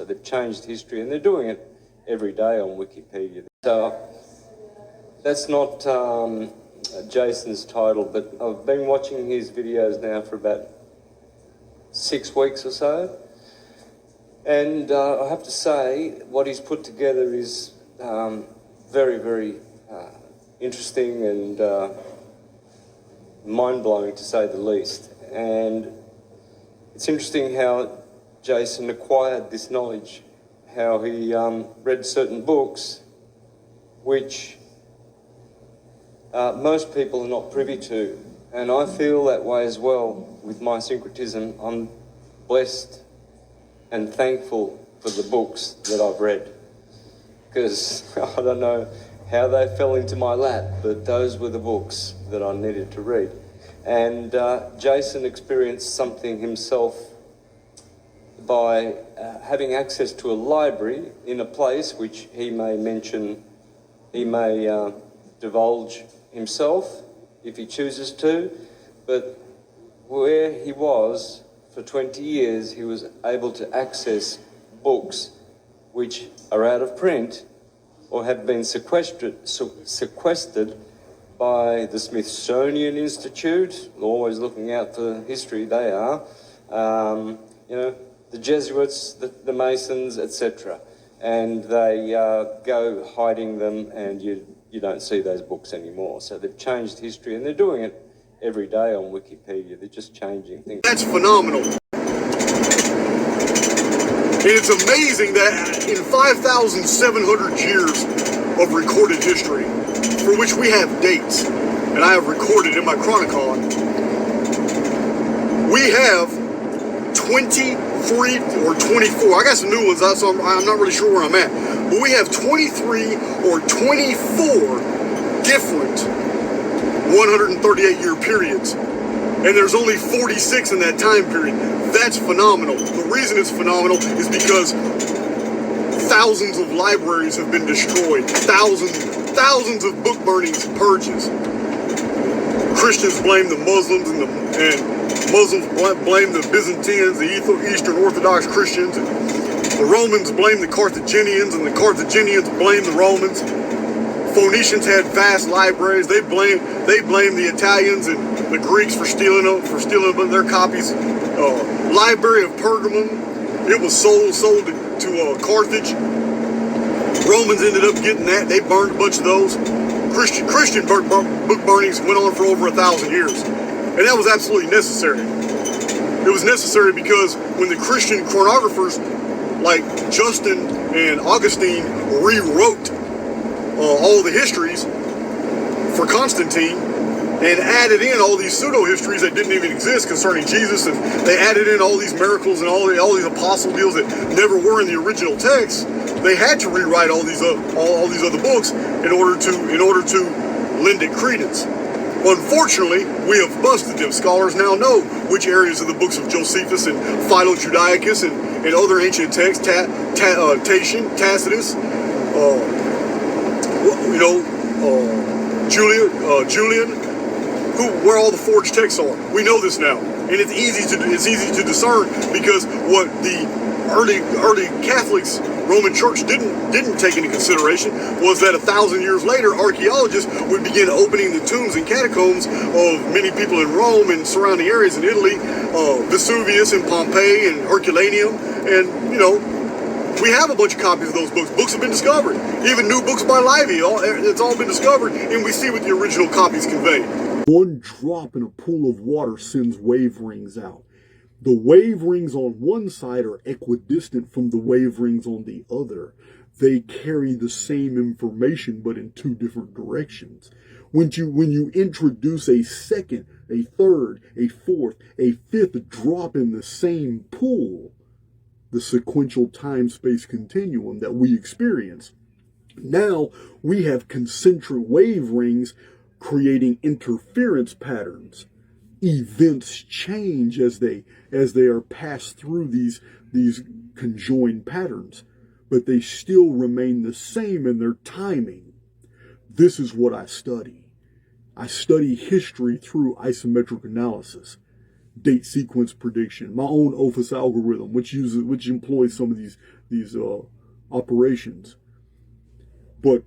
So they've changed history, and they're doing it every day on Wikipedia. So that's not Jason's title, but I've been watching his videos now for about 6 weeks or so. And I have to say, what he's put together is very, very interesting and mind-blowing, to say the least. And it's interesting how Jason acquired this knowledge, how he read certain books which most people are not privy to. And I feel that way as well with my syncretism. I'm blessed and thankful for the books that I've read, because I don't know how they fell into my lap, but those were the books that I needed to read. And Jason experienced something himself by having access to a library in a place which he may mention, he may divulge himself if he chooses to, but where he was for 20 years, he was able to access books which are out of print or have been sequestered by the Smithsonian Institute, always looking out for history, they are, you know, the Jesuits, the Masons, etc. And they go hiding them, and you don't see those books anymore. So they've changed history, and they're doing it every day on Wikipedia. They're just changing things. That's phenomenal. And it's amazing that in 5,700 years of recorded history, for which we have dates, and I have recorded in my Chronicon, we have 23 or 24. I got some new ones, so I'm not really sure where I'm at. But we have 23 or 24 different 138-year periods. And there's only 46 in that time period. That's phenomenal. The reason it's phenomenal is because thousands of libraries have been destroyed. Thousands of book burnings, purges. Christians blame the Muslims, and Muslims blame the Byzantines, the Eastern Orthodox Christians. And the Romans blame the Carthaginians, and the Carthaginians blame the Romans. Phoenicians had vast libraries. They blame the Italians and the Greeks for stealing their copies. Library of Pergamum, it was sold to Carthage. Romans ended up getting that. They burned a bunch of those. Christian book burnings went on for over 1,000 years, and that was absolutely necessary. It was necessary because when the Christian chronographers like Justin and Augustine rewrote all the histories for Constantine and added in all these pseudo-histories that didn't even exist concerning Jesus, and they added in all these miracles and all these apostle deals that never were in the original text. They had to rewrite all these other books in order to lend it credence. Unfortunately, we have busted them. Scholars now know which areas of the books of Josephus and Philo-Judaicus and other ancient texts, Tatian, Tacitus, Julian, where all the forged texts are. We know this now, and it's easy to discern, because what the early Catholics, Roman Church didn't take into consideration was that 1,000 years later, archaeologists would begin opening the tombs and catacombs of many people in Rome and surrounding areas in Italy, Vesuvius and Pompeii and Herculaneum, and we have a bunch of copies of those books. Books have been discovered. Even new books by Livy, it's all been discovered, and we see what the original copies convey. One drop in a pool of water sends wave rings out. The wave rings on one side are equidistant from the wave rings on the other. They carry the same information, but in two different directions. When you introduce a second, a third, a fourth, a fifth drop in the same pool, the sequential time-space continuum that we experience, now we have concentric wave rings creating interference patterns. Events change as they are passed through these conjoined patterns, but they still remain the same in their timing. This is what I study. I study history through isometric analysis, date sequence prediction, my own OPHUS algorithm, which employs some of operations. But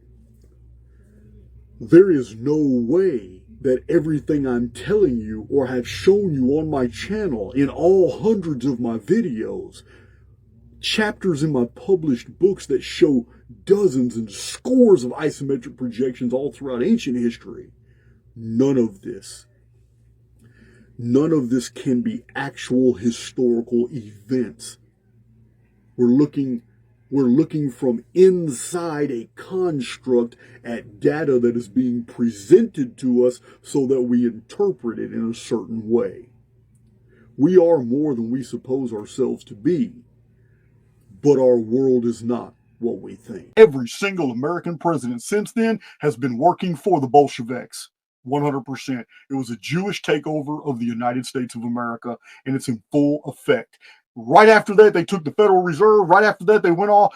there is no way that everything I'm telling you or have shown you on my channel in all hundreds of my videos, chapters in my published books that show dozens and scores of isometric projections all throughout ancient history, none of this can be actual historical events. We're looking from inside a construct at data that is being presented to us so that we interpret it in a certain way. We are more than we suppose ourselves to be, but our world is not what we think. Every single American president since then has been working for the Bolsheviks. 100%. It was a Jewish takeover of the United States of America, and it's in full effect. Right after that, they took the Federal Reserve. Right after that, they went up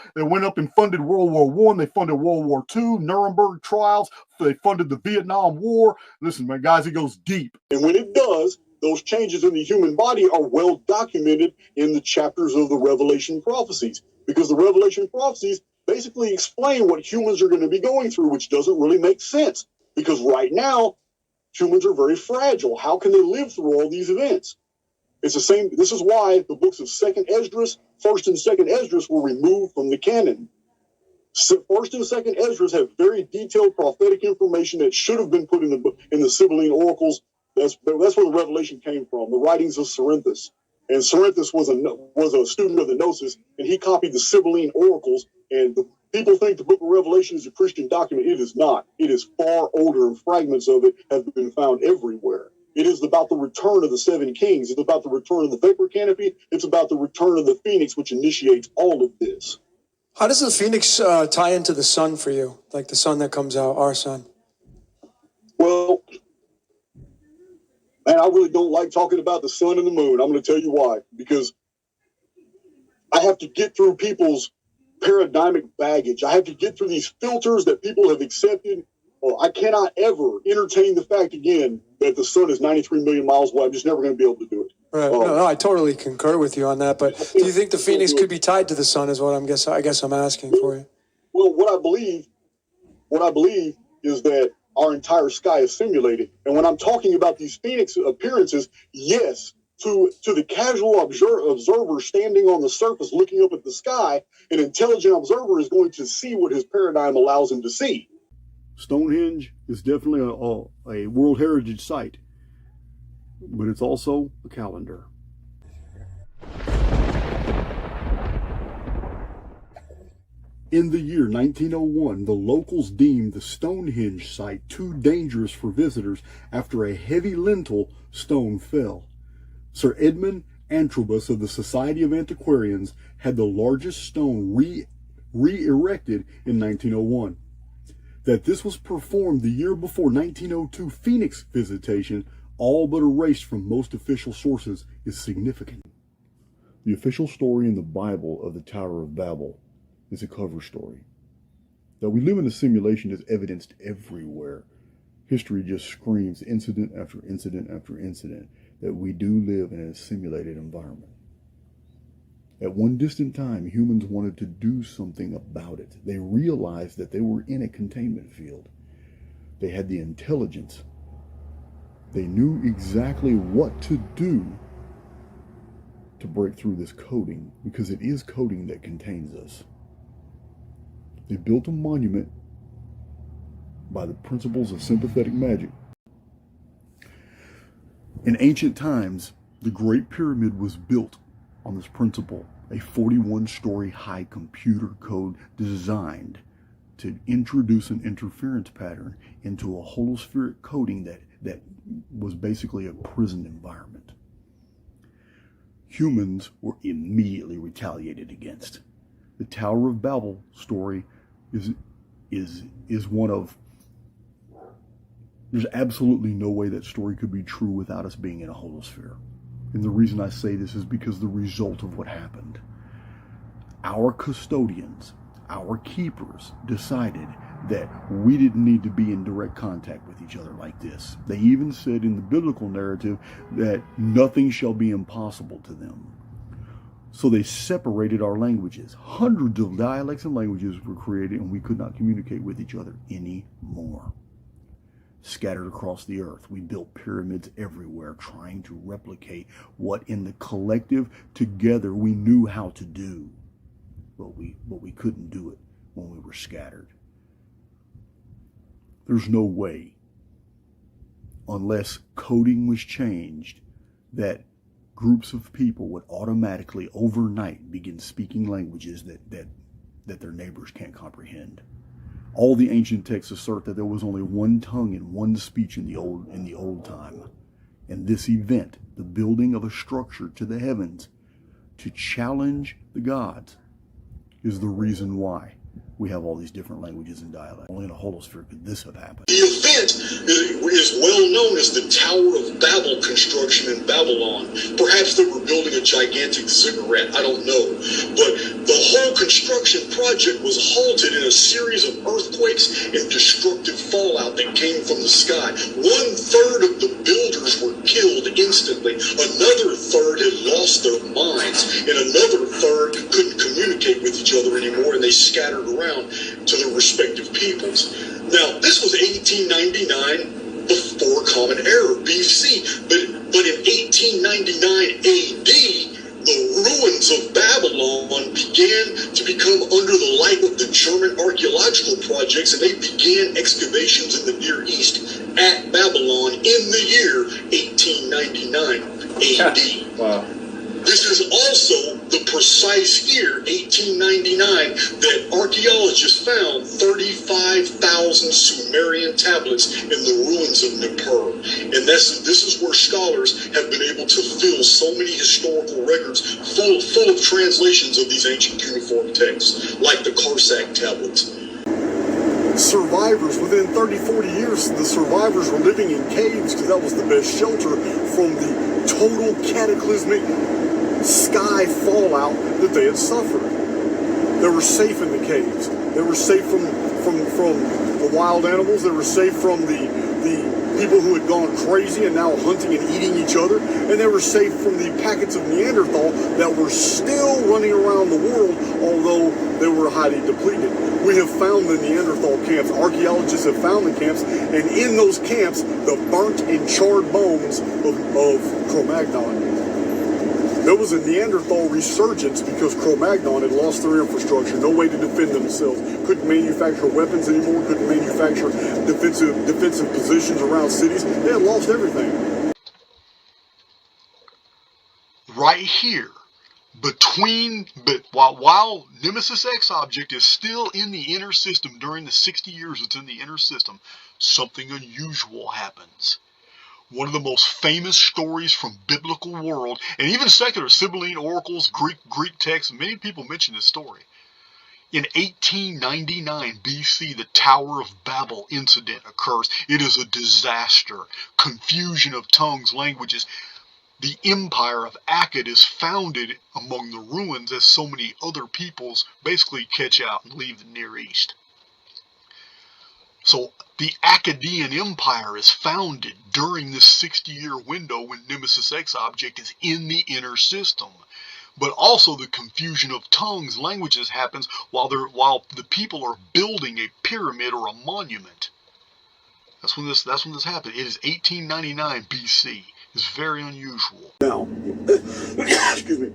and funded World War I. They funded World War II, Nuremberg trials. They funded the Vietnam War. Listen, man, guys, it goes deep. And when it does, those changes in the human body are well documented in the chapters of the Revelation Prophecies, because the Revelation Prophecies basically explain what humans are going to be going through, which doesn't really make sense, because right now, humans are very fragile. How can they live through all these events? It's the same. This is why the books of 2nd Esdras, 1st and 2nd Esdras were removed from the canon. 1st and 2nd Esdras have very detailed prophetic information that should have been put in the Sibylline oracles. That's where the revelation came from, the writings of Cerinthus. And Cerinthus was a student of the Gnosis, and he copied the Sibylline oracles. And people think the book of Revelation is a Christian document. It is not. It is far older, and fragments of it have been found everywhere. It is about the return of the 7 kings. It's about the return of the vapor canopy. It's about the return of the phoenix, which initiates all of this. How does the phoenix tie into the sun for you? Like the sun that comes out, our sun? Well, man, I really don't like talking about the sun and the moon. I'm going to tell you why. Because I have to get through people's paradigmic baggage. I have to get through these filters that people have accepted. Well, I cannot ever entertain the fact again that the sun is 93 million miles away. I'm just never going to be able to do it. Right. No, I totally concur with you on that. But do you think the phoenix could be tied to the sun? Is what I guess I'm asking for you. Well, what I believe is that our entire sky is simulated. And when I'm talking about these phoenix appearances, yes, to the casual observer standing on the surface looking up at the sky, an intelligent observer is going to see what his paradigm allows him to see. Stonehenge is definitely a World Heritage Site, but it's also a calendar. In the year 1901, the locals deemed the Stonehenge site too dangerous for visitors after a heavy lintel stone fell. Sir Edmund Antrobus of the Society of Antiquarians had the largest stone re-erected in 1901. That this was performed the year before 1902 Phoenix visitation, all but erased from most official sources, is significant. The official story in the Bible of the Tower of Babel is a cover story. That we live in a simulation is evidenced everywhere. History just screams incident after incident after incident that we do live in a simulated environment. At one distant time, humans wanted to do something about it. They realized that they were in a containment field. They had the intelligence. They knew exactly what to do to break through this coding, because it is coding that contains us. They built a monument by the principles of sympathetic magic. In ancient times, the Great Pyramid was built on this principle, a 41-story high computer code designed to introduce an interference pattern into a holospheric coding that was basically a prison environment. Humans were immediately retaliated against. The Tower of Babel story is one of, there's absolutely no way that story could be true without us being in a holosphere. And the reason I say this is because the result of what happened. Our custodians, our keepers, decided that we didn't need to be in direct contact with each other like this. They even said in the biblical narrative that nothing shall be impossible to them. So they separated our languages. Hundreds of dialects and languages were created, and we could not communicate with each other anymore. Scattered across the earth, we built pyramids everywhere, trying to replicate what in the collective together we knew how to do. But we couldn't do it when we were scattered. There's no way, unless coding was changed, that groups of people would automatically overnight begin speaking languages that their neighbors can't comprehend. All the ancient texts assert that there was only one tongue and one speech in the old time. And this event, the building of a structure to the heavens to challenge the gods, is the reason why we have all these different languages and dialects. Only in a holosphere could this have happened. The event is well known as the Tower of Babel construction in Babylon. Perhaps they were building a gigantic ziggurat, I don't know. But the whole construction project was halted in a series of earthquakes and destructive fallout that came from the sky. 1/3 of the builders were killed instantly. Another third had lost their minds. And another third couldn't communicate with each other anymore, and they scattered around to their respective peoples. Now, this was 1899 before Common Era, BC. But in 1899 AD, the ruins of Babylon began to become under the light of the German archaeological projects, and they began excavations in the Near East at Babylon in the year 1899 AD. Wow. This is also the precise year, 1899, that archaeologists found 35,000 Sumerian tablets in the ruins of Nippur. And this is where scholars have been able to fill so many historical records full of translations of these ancient cuneiform texts, like the Archaix tablets. Survivors, within 30, 40 years, the survivors were living in caves because that was the best shelter from the total cataclysmic sky fallout that they had suffered. They were safe in the caves. They were safe from the wild animals. They were safe from the people who had gone crazy and now hunting and eating each other. And they were safe from the packets of Neanderthal that were still running around the world, although they were highly depleted. We have found the Neanderthal camps. Archaeologists have found the camps, and in those camps, the burnt and charred bones of Cro-Magnon. There was a Neanderthal resurgence because Cro-Magnon had lost their infrastructure, no way to defend themselves, couldn't manufacture weapons anymore, couldn't manufacture defensive positions around cities. They had lost everything. Right here, while Nemesis X object is still in the inner system during the 60 years it's in the inner system, something unusual happens. One of the most famous stories from biblical world, and even secular Sibylline oracles, Greek texts, many people mention this story. In 1899 BC, the Tower of Babel incident occurs. It is a disaster, confusion of tongues, languages. The empire of Akkad is founded among the ruins as so many other peoples basically catch out and leave the Near East. So the Akkadian Empire is founded during this 60-year window when Nemesis X object is in the inner system. But also the confusion of tongues, languages happens while the people are building a pyramid or a monument. That's when this happened. It is 1899 BC. It's very unusual. Now, excuse me.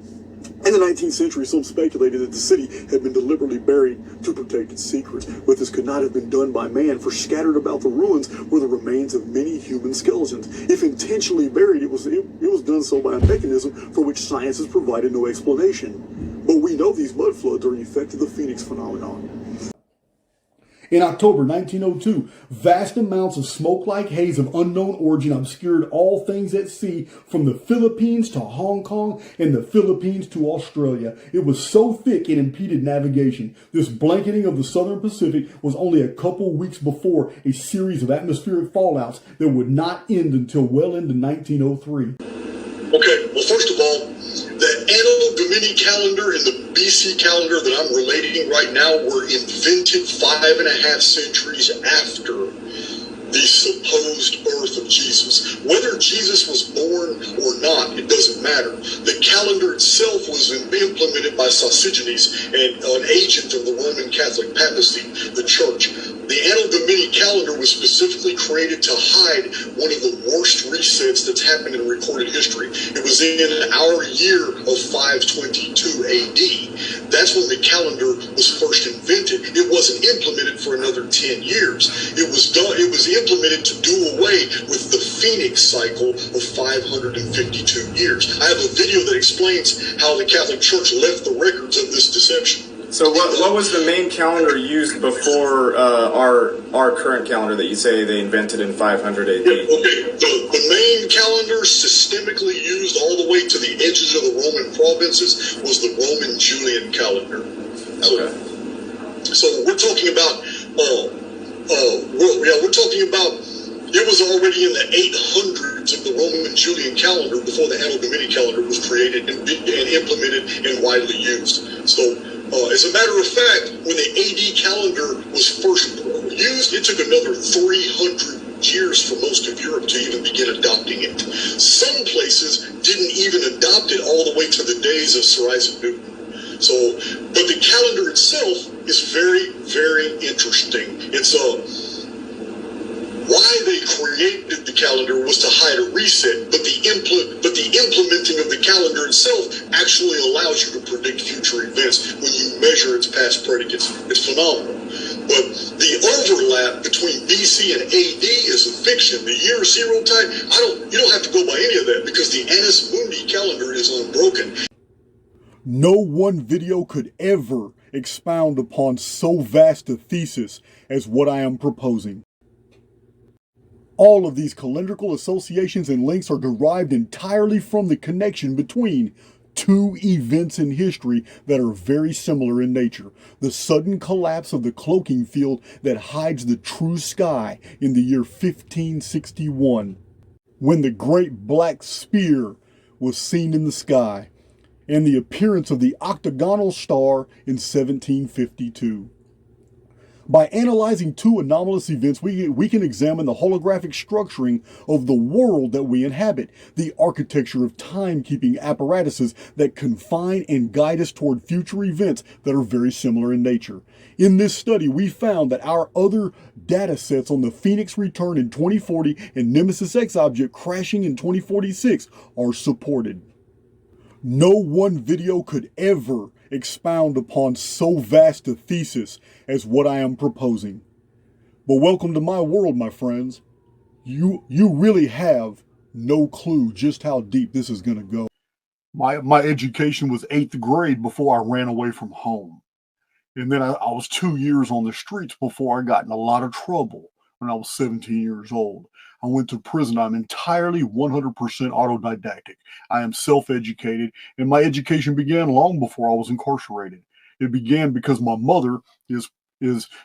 In the 19th century, some speculated that the city had been deliberately buried to protect its secrets, but this could not have been done by man, for scattered about the ruins were the remains of many human skeletons. If intentionally buried, it was done so by a mechanism for which science has provided no explanation. But we know these mud floods are an effect of the Phoenix phenomenon. In October 1902, vast amounts of smoke-like haze of unknown origin obscured all things at sea from the Philippines to Hong Kong and the Philippines to Australia. It was so thick it impeded navigation. This blanketing of the southern Pacific was only a couple weeks before a series of atmospheric fallouts that would not end until well into 1903. Okay, well, first of all, the Anno Domini calendar and the BC calendar that I'm relating right now were invented 5.5 centuries after the supposed birth of Jesus. Whether Jesus was born or not, it doesn't matter. The calendar itself was implemented by Sosigenes, an agent of the Roman Catholic papacy, the church. The Anno Domini calendar was specifically created to hide one of the worst resets that's happened in recorded history. It was in our year of 522 AD. That's when the calendar was first invented. It wasn't implemented for another 10 years. It was implemented to do away with the Phoenix cycle of 552 years. I have a video that explains how the Catholic Church left the records of this deception. So what was the main calendar used before our current calendar that you say they invented in 500 AD? Okay, the main calendar systemically used all the way to the edges of the Roman provinces was the Roman Julian calendar. Okay. So we're talking about, we're talking about, it was already in the 800s of the Roman Julian calendar before the Anno Domini calendar was created and implemented and widely used. So, as a matter of fact, when the AD calendar was first used, it took another 300 years for most of Europe to even begin adopting it. Some places didn't even adopt it all the way to the days of Sir Isaac Newton. So, but the calendar itself is very, very interesting. It's why they created the calendar was to hide a reset, but the implementing of the calendar itself actually allows you to predict future events when you measure its past predicates. It's phenomenal. But the overlap between BC and AD is a fiction. The year zero time, you don't have to go by any of that because the Annus Mundi calendar is unbroken. No one video could ever expound upon so vast a thesis as what I am proposing. All of these calendrical associations and links are derived entirely from the connection between two events in history that are very similar in nature. The sudden collapse of the cloaking field that hides the true sky in the year 1561, when the great black spear was seen in the sky, and the appearance of the octagonal star in 1752. By analyzing two anomalous events, we can examine the holographic structuring of the world that we inhabit, the architecture of timekeeping apparatuses that confine and guide us toward future events that are very similar in nature. In this study, we found that our other data sets on the Phoenix return in 2040 and Nemesis X object crashing in 2046 are supported. No one video could ever expound upon so vast a thesis as what I am proposing. But welcome to my world, my friends. You really have no clue just how deep this is going to go. My education was 8th grade before I ran away from home. And then I was 2 years on the streets before I got in a lot of trouble when I was 17 years old. I went to prison. I'm entirely 100% autodidactic. I am self-educated, and my education began long before I was incarcerated. It began because my mother is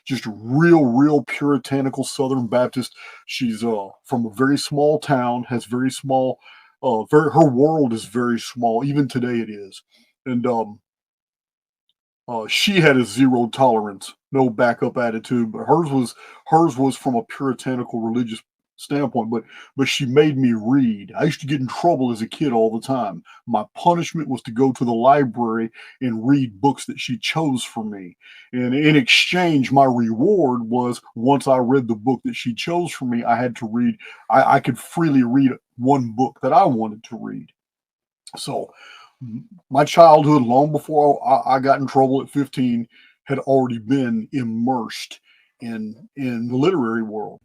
just real puritanical Southern Baptist. She's from a very small town, has very small, her world is very small. Even today it is. And she had a zero tolerance, no backup attitude, but hers was from a puritanical religious standpoint, but she made me read. I used to get in trouble as a kid all the time. My punishment was to go to the library and read books that she chose for me. And in exchange, my reward was once I read the book that she chose for me, I had to read, I could freely read one book that I wanted to read. So my childhood, long before I got in trouble at 15, had already been immersed in the literary world.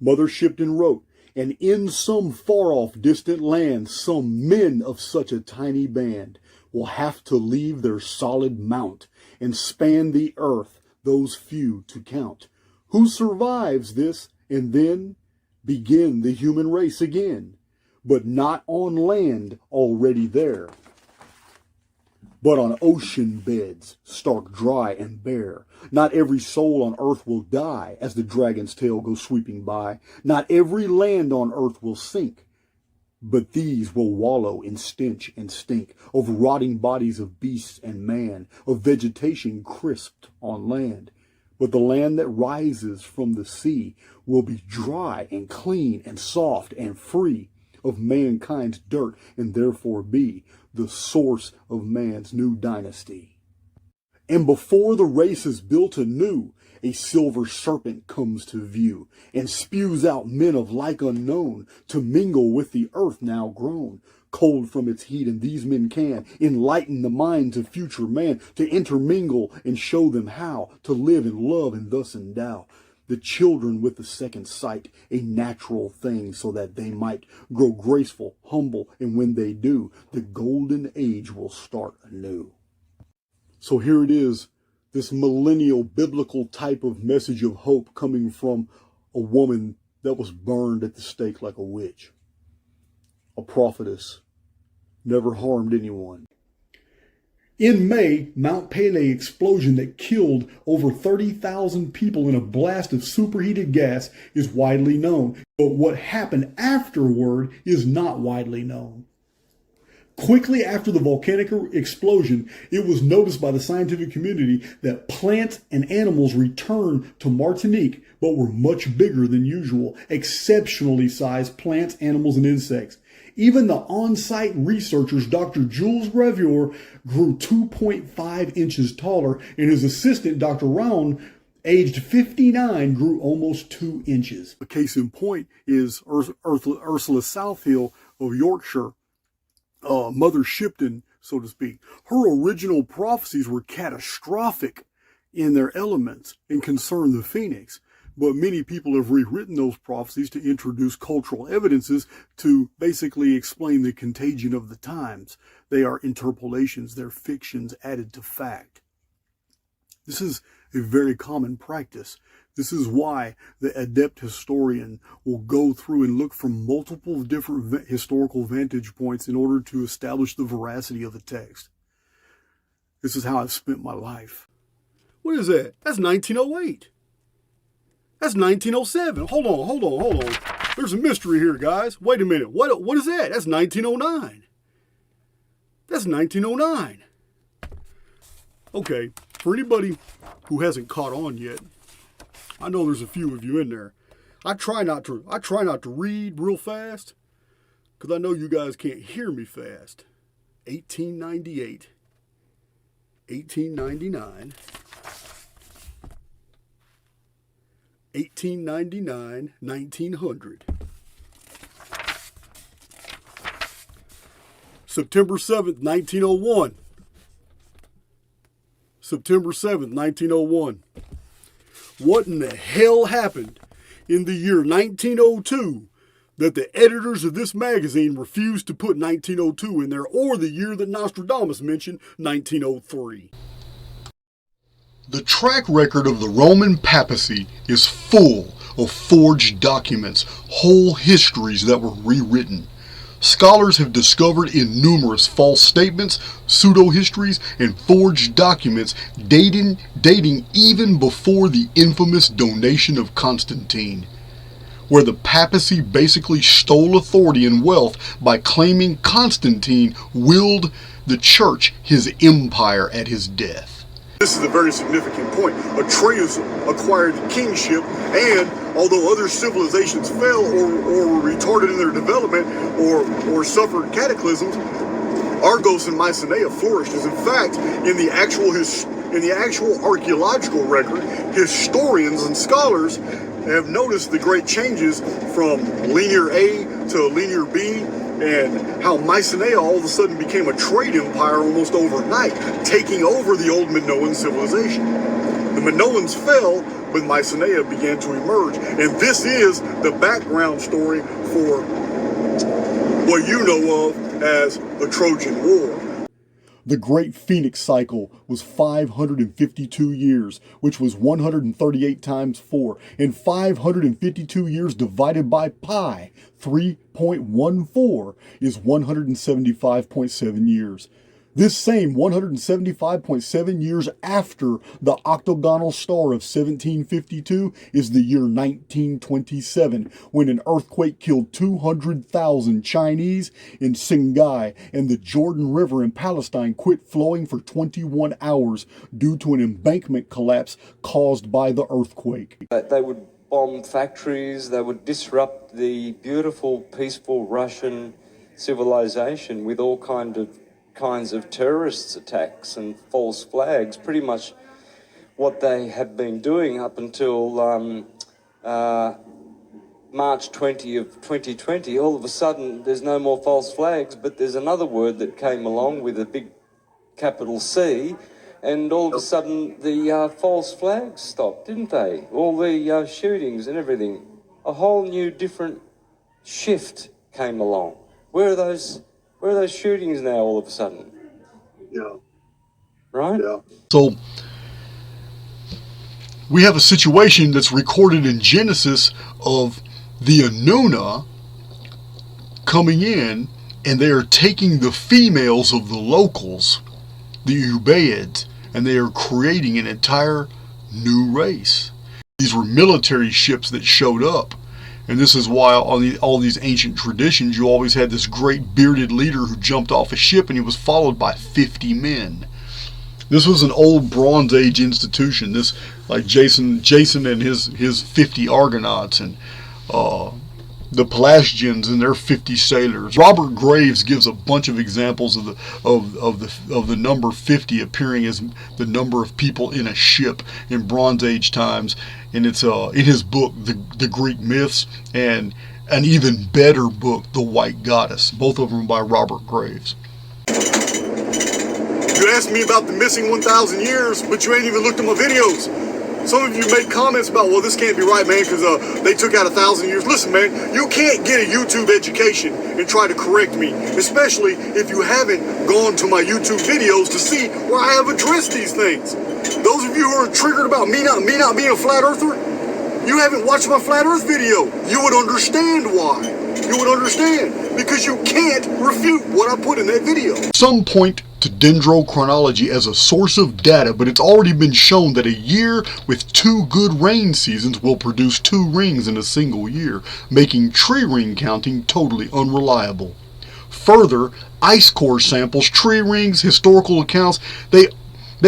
Mother Shipton wrote, "And in some far-off distant land, some men of such a tiny band will have to leave their solid mount and span the earth, those few to count. Who survives this and then begin the human race again, but not on land already there, but on ocean beds, stark dry and bare. Not every soul on earth will die as the dragon's tail goes sweeping by. Not every land on earth will sink, but these will wallow in stench and stink of rotting bodies of beasts and man, of vegetation crisped on land. But the land that rises from the sea will be dry and clean and soft and free of mankind's dirt, and therefore be the source of man's new dynasty. And before the race is built anew, a silver serpent comes to view, and spews out men of like unknown, to mingle with the earth now grown, cold from its heat, and these men can enlighten the minds of future man, to intermingle and show them how to live and love, and thus endow the children with the second sight, a natural thing, so that they might grow graceful, humble, and when they do, the golden age will start anew. So here it is, this millennial biblical type of message of hope coming from a woman that was burned at the stake like a witch. A prophetess, never harmed anyone. In May, Mount Pelee explosion that killed over 30,000 people in a blast of superheated gas is widely known, but what happened afterward is not widely known. Quickly after the volcanic explosion, it was noticed by the scientific community that plants and animals returned to Martinique, but were much bigger than usual, exceptionally sized plants, animals, and insects. Even the on-site researchers, Dr. Jules Gravier, grew 2.5 inches taller, and his assistant, Dr. Round, aged 59, grew almost 2 inches. A case in point is Ursula Southhill of Yorkshire, Mother Shipton, so to speak. Her original prophecies were catastrophic in their elements and concerned the phoenix. But many people have rewritten those prophecies to introduce cultural evidences to basically explain the contagion of the times. They are interpolations, they're fictions added to fact. This is a very common practice. This is why the adept historian will go through and look from multiple different historical vantage points in order to establish the veracity of the text. This is how I've spent my life. What is that? That's 1908. That's 1907. Hold on. There's a mystery here, guys. Wait a minute. What is that? That's 1909. That's 1909. Okay, for anybody who hasn't caught on yet, I know there's a few of you in there. I try not to read real fast, because I know you guys can't hear me fast. 1898, 1899, 1899, 1900. September 7th, 1901. September 7th, 1901. What in the hell happened in the year 1902 that the editors of this magazine refused to put 1902 in there, or the year that Nostradamus mentioned, 1903? The track record of the Roman papacy is full of forged documents, whole histories that were rewritten. Scholars have discovered in numerous false statements, pseudo-histories, and forged documents dating even before the infamous donation of Constantine, where the papacy basically stole authority and wealth by claiming Constantine willed the church his empire at his death. This is a very significant point. Archaix acquired the kingship, and although other civilizations fell or were retarded in their development or suffered cataclysms, Argos and Mycenae flourished. As in fact, in the actual archaeological record, historians and scholars have noticed the great changes from linear A to linear B, and how Mycenae all of a sudden became a trade empire almost overnight, taking over the old Minoan civilization. The Minoans fell, but Mycenae began to emerge. And this is the background story for what you know of as the Trojan War. The Great Phoenix Cycle was 552 years, which was 138 times 4, and 552 years divided by pi, 3.14, is 175.7 years. This same 175.7 years after the octagonal star of 1752 is the year 1927, when an earthquake killed 200,000 Chinese in Singai, and the Jordan River in Palestine quit flowing for 21 hours due to an embankment collapse caused by the earthquake. They would bomb factories, they would disrupt the beautiful, peaceful Russian civilization with all kinds of terrorist attacks and false flags, pretty much what they have been doing up until March 20 of 2020. All of a sudden, there's no more false flags, but there's another word that came along with a big capital C, and all of a sudden the false flags stopped, didn't they? All the shootings and everything. A whole new different shift came along. Where are those shootings now all of a sudden? Yeah. Right? Yeah. So we have a situation that's recorded in Genesis of the Anuna coming in, and they are taking the females of the locals, the Ubayeds, and they are creating an entire new race. These were military ships that showed up. And this is why on all these ancient traditions, you always had this great bearded leader who jumped off a ship and he was followed by 50 men. This was an old Bronze Age institution. This, like Jason and his 50 Argonauts, and the Pelasgians and their 50 sailors. Robert Graves gives a bunch of examples of the number 50 appearing as the number of people in a ship in Bronze Age times, and it's in his book the Greek Myths, and an even better book, The White Goddess, both of them by Robert Graves. You asked me about the missing 1,000 years, but you ain't even looked at my videos. Some of you made comments about, well, this can't be right, man, because they took out 1,000 years. Listen, man, you can't get a YouTube education and try to correct me, especially if you haven't gone to my YouTube videos to see where I have addressed these things. Those of you who are triggered about me not being a flat earther, you haven't watched my flat earth video. You would understand why. You would understand, because you can't refute what I put in that video. Some point to dendrochronology as a source of data, but it's already been shown that a year with 2 good rain seasons will produce 2 rings in a single year, making tree ring counting totally unreliable. Further, ice core samples, tree rings, historical accounts, they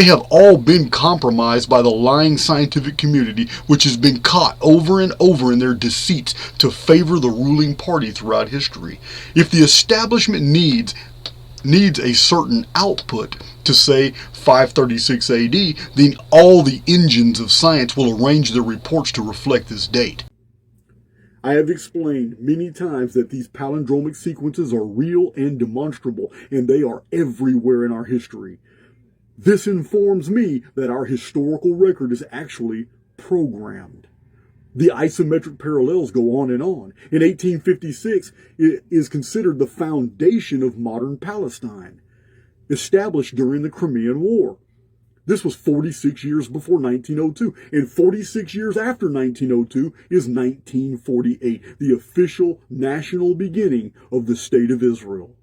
have all been compromised by the lying scientific community, which has been caught over and over in their deceits to favor the ruling party throughout history. If the establishment needs a certain output to, say, 536 AD, then all the engines of science will arrange their reports to reflect this date. I have explained many times that these palindromic sequences are real and demonstrable, and they are everywhere in our history. This informs me that our historical record is actually programmed. The isometric parallels go on and on. In 1856, it is considered the foundation of modern Palestine, established during the Crimean War. This was 46 years before 1902, and 46 years after 1902 is 1948, the official national beginning of the State of Israel.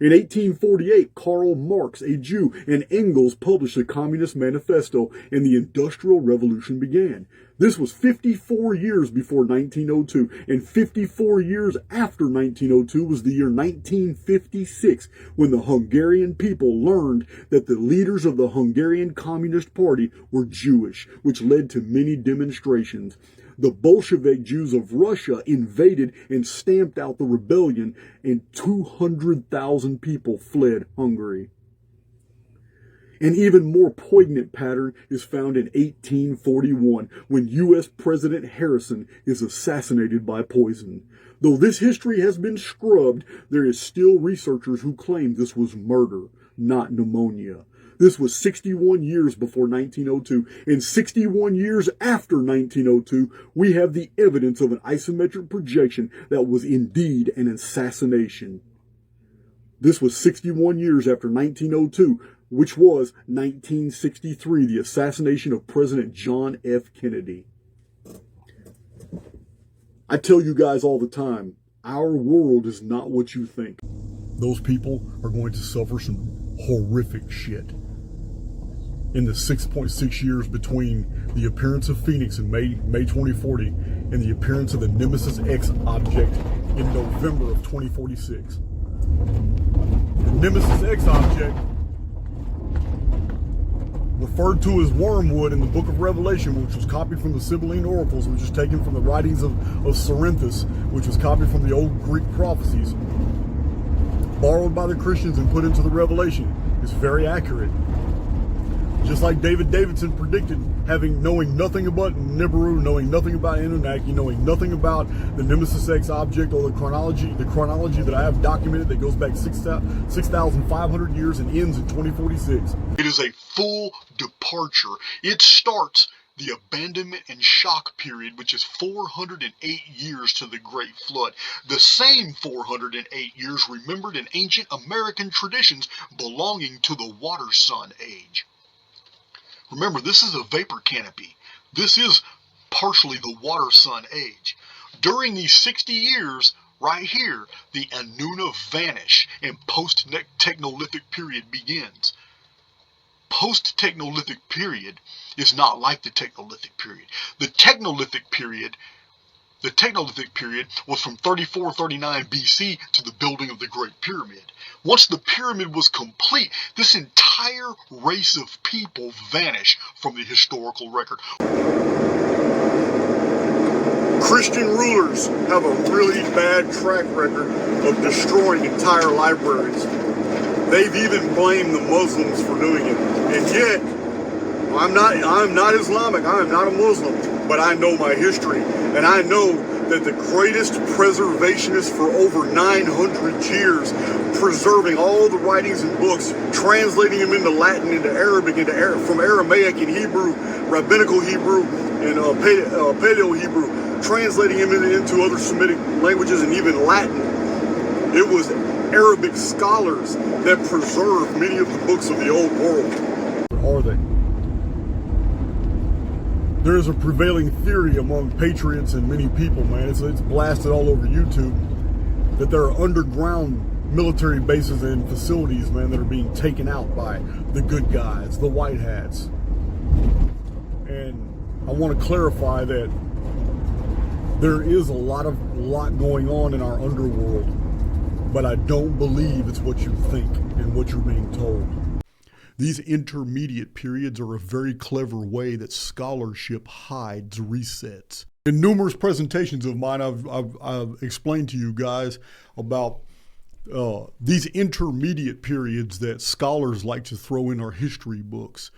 In 1848, Karl Marx, a Jew, and Engels published the Communist Manifesto, and the Industrial Revolution began. This was 54 years before 1902, and 54 years after 1902 was the year 1956, when the Hungarian people learned that the leaders of the Hungarian Communist Party were Jewish, which led to many demonstrations. The Bolshevik Jews of Russia invaded and stamped out the rebellion, and 200,000 people fled Hungary. An even more poignant pattern is found in 1841, when U.S. President Harrison is assassinated by poison. Though this history has been scrubbed, there is still researchers who claim this was murder, not pneumonia. This was 61 years before 1902, and 61 years after 1902, we have the evidence of an isometric projection that was indeed an assassination. This was 61 years after 1902, which was 1963, the assassination of President John F. Kennedy. I tell you guys all the time, our world is not what you think. Those people are going to suffer some horrific shit. In the 6.6 years between the appearance of Phoenix in May 2040 and the appearance of the Nemesis X object in November of 2046. The Nemesis X object, referred to as wormwood in the book of Revelation, which was copied from the Sibylline oracles, which was taken from the writings of Cerinthus, which was copied from the old Greek prophecies, borrowed by the Christians and put into the Revelation, is very accurate. Just like David Davidson predicted, knowing nothing about Nibiru, knowing nothing about Anunnaki, knowing nothing about the Nemesis X object or the chronology that I have documented that goes back 6,500 years and ends in 2046. It is a full departure. It starts the abandonment and shock period, which is 408 years to the Great Flood. The same 408 years remembered in ancient American traditions belonging to the water sun age. Remember, this is a vapor canopy. This is partially the water sun age. During these 60 years, right here, the Anuna vanish and post-technolithic period begins. Post-technolithic period is not like the technolithic period. The technolithic period was from 3439 BC to the building of the Great Pyramid. Once the pyramid was complete, this entire race of people vanished from the historical record. Christian rulers have a really bad track record of destroying entire libraries. They've even blamed the Muslims for doing it. And yet, I'm not Islamic, I am not a Muslim, but I know my history. And I know that the greatest preservationists for over 900 years, preserving all the writings and books, translating them into Latin, into Arabic, from Aramaic and Hebrew, rabbinical Hebrew, and Paleo Hebrew, translating them into other Semitic languages and even Latin. It was Arabic scholars that preserved many of the books of the old world. Are they? There is a prevailing theory among patriots and many people, man, it's blasted all over YouTube, that there are underground military bases and facilities, man, that are being taken out by the good guys, the white hats. And I want to clarify that there is a lot going on in our underworld, but I don't believe it's what you think and what you're being told. These intermediate periods are a very clever way that scholarship hides resets. In numerous presentations of mine, I've explained to you guys about these intermediate periods that scholars like to throw in our history books.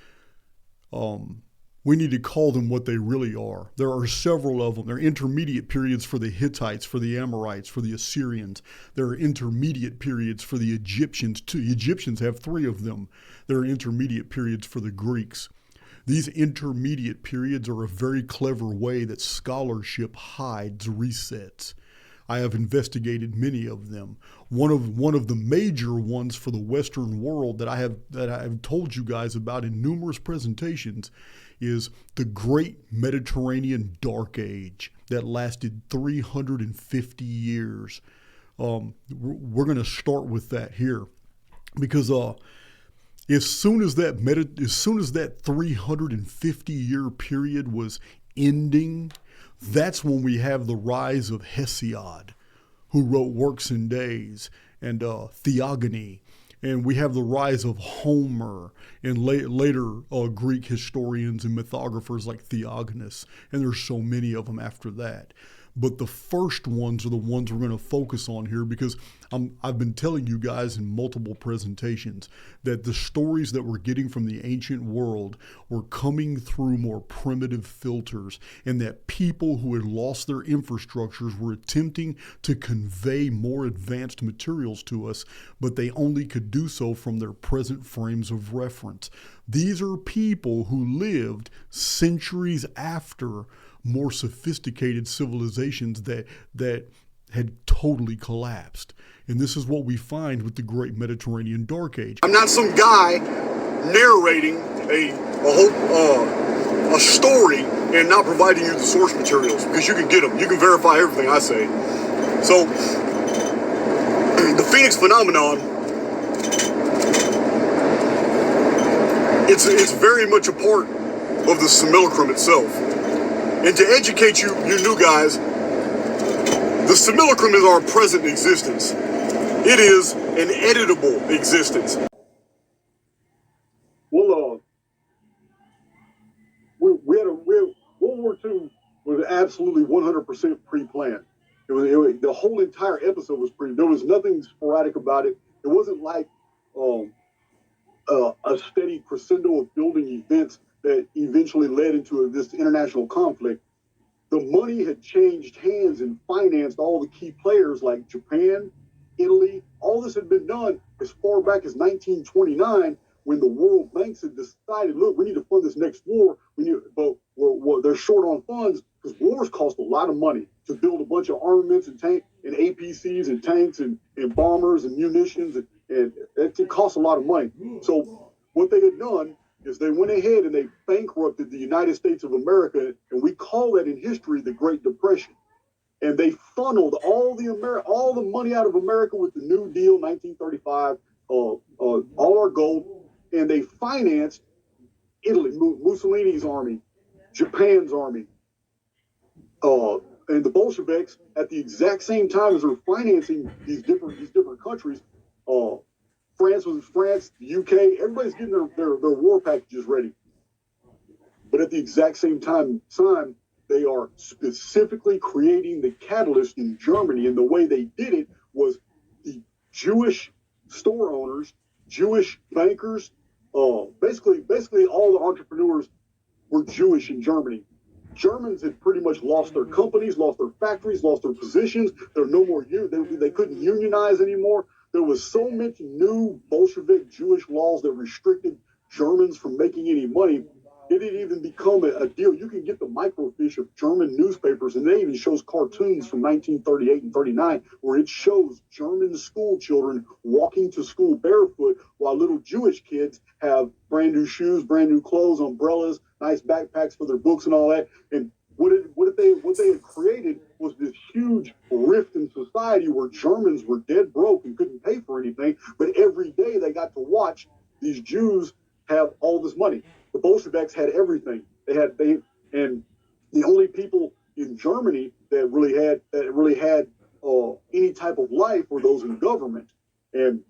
We need to call them what they really are. There are several of them. There are intermediate periods for the Hittites, for the Amorites, for the Assyrians. There are intermediate periods for the Egyptians too. The Egyptians have 3 of them. There are intermediate periods for the Greeks. These intermediate periods are a very clever way that scholarship hides resets. I have investigated many of them. One of the major ones for the Western world that I have told you guys about in numerous presentations is the Great Mediterranean Dark Age that lasted 350 years. We're going to start with that here, because as soon as that 350-year period was ending, that's when we have the rise of Hesiod, who wrote Works and Days, and Theogony. And we have the rise of Homer and later Greek historians and mythographers like Theognis. And there's so many of them after that. But the first ones are the ones we're going to focus on here, because I've been telling you guys in multiple presentations that the stories that we're getting from the ancient world were coming through more primitive filters, and that people who had lost their infrastructures were attempting to convey more advanced materials to us, but they only could do so from their present frames of reference. These are people who lived centuries after more sophisticated civilizations that had totally collapsed. And this is what we find with the Great Mediterranean Dark Age. I'm not some guy narrating a story and not providing you the source materials, because you can get them. You can verify everything I say. So, the Phoenix phenomenon It's very much a part of the simulacrum itself. And to educate you new guys, the simulacrum is our present existence. It is an editable existence. Well, we had World War II was absolutely 100% pre-planned. The whole entire episode was there was nothing sporadic about it. It wasn't like a steady crescendo of building events that eventually led into this international conflict. The money had changed hands and financed all the key players like Japan, Italy. All this had been done as far back as 1929, when the World Banks had decided, look, we need to fund this next war. But they're short on funds because wars cost a lot of money to build a bunch of armaments and APCs and tanks and bombers and munitions, and it costs a lot of money. So what they had done is they went ahead and they bankrupted the United States of America, and we call that in history the Great Depression. And they funneled all the money out of America with the New Deal, 1935, all our gold, and they financed Italy, Mussolini's army, Japan's army, and the Bolsheviks at the exact same time as they're financing these different countries. France, the UK, everybody's getting their war packages ready. But at the exact same time, they are specifically creating the catalyst in Germany. And the way they did it was the Jewish store owners, Jewish bankers, basically all the entrepreneurs were Jewish in Germany. Germans had pretty much lost their companies, lost their factories, lost their positions. There were no more, they couldn't unionize anymore. There was so much new Bolshevik Jewish laws that restricted Germans from making any money. It had even become a deal. You can get the microfiche of German newspapers, and they even shows cartoons from 1938 and 39 where it shows German school children walking to school barefoot while little Jewish kids have brand new shoes, brand new clothes, umbrellas, nice backpacks for their books and all that. And what they had created was this huge rift in society where Germans were dead broke and couldn't pay for anything, but every day they got to watch these Jews have all this money. The Bolsheviks had everything. And the only people in Germany that really had any type of life were those in government. And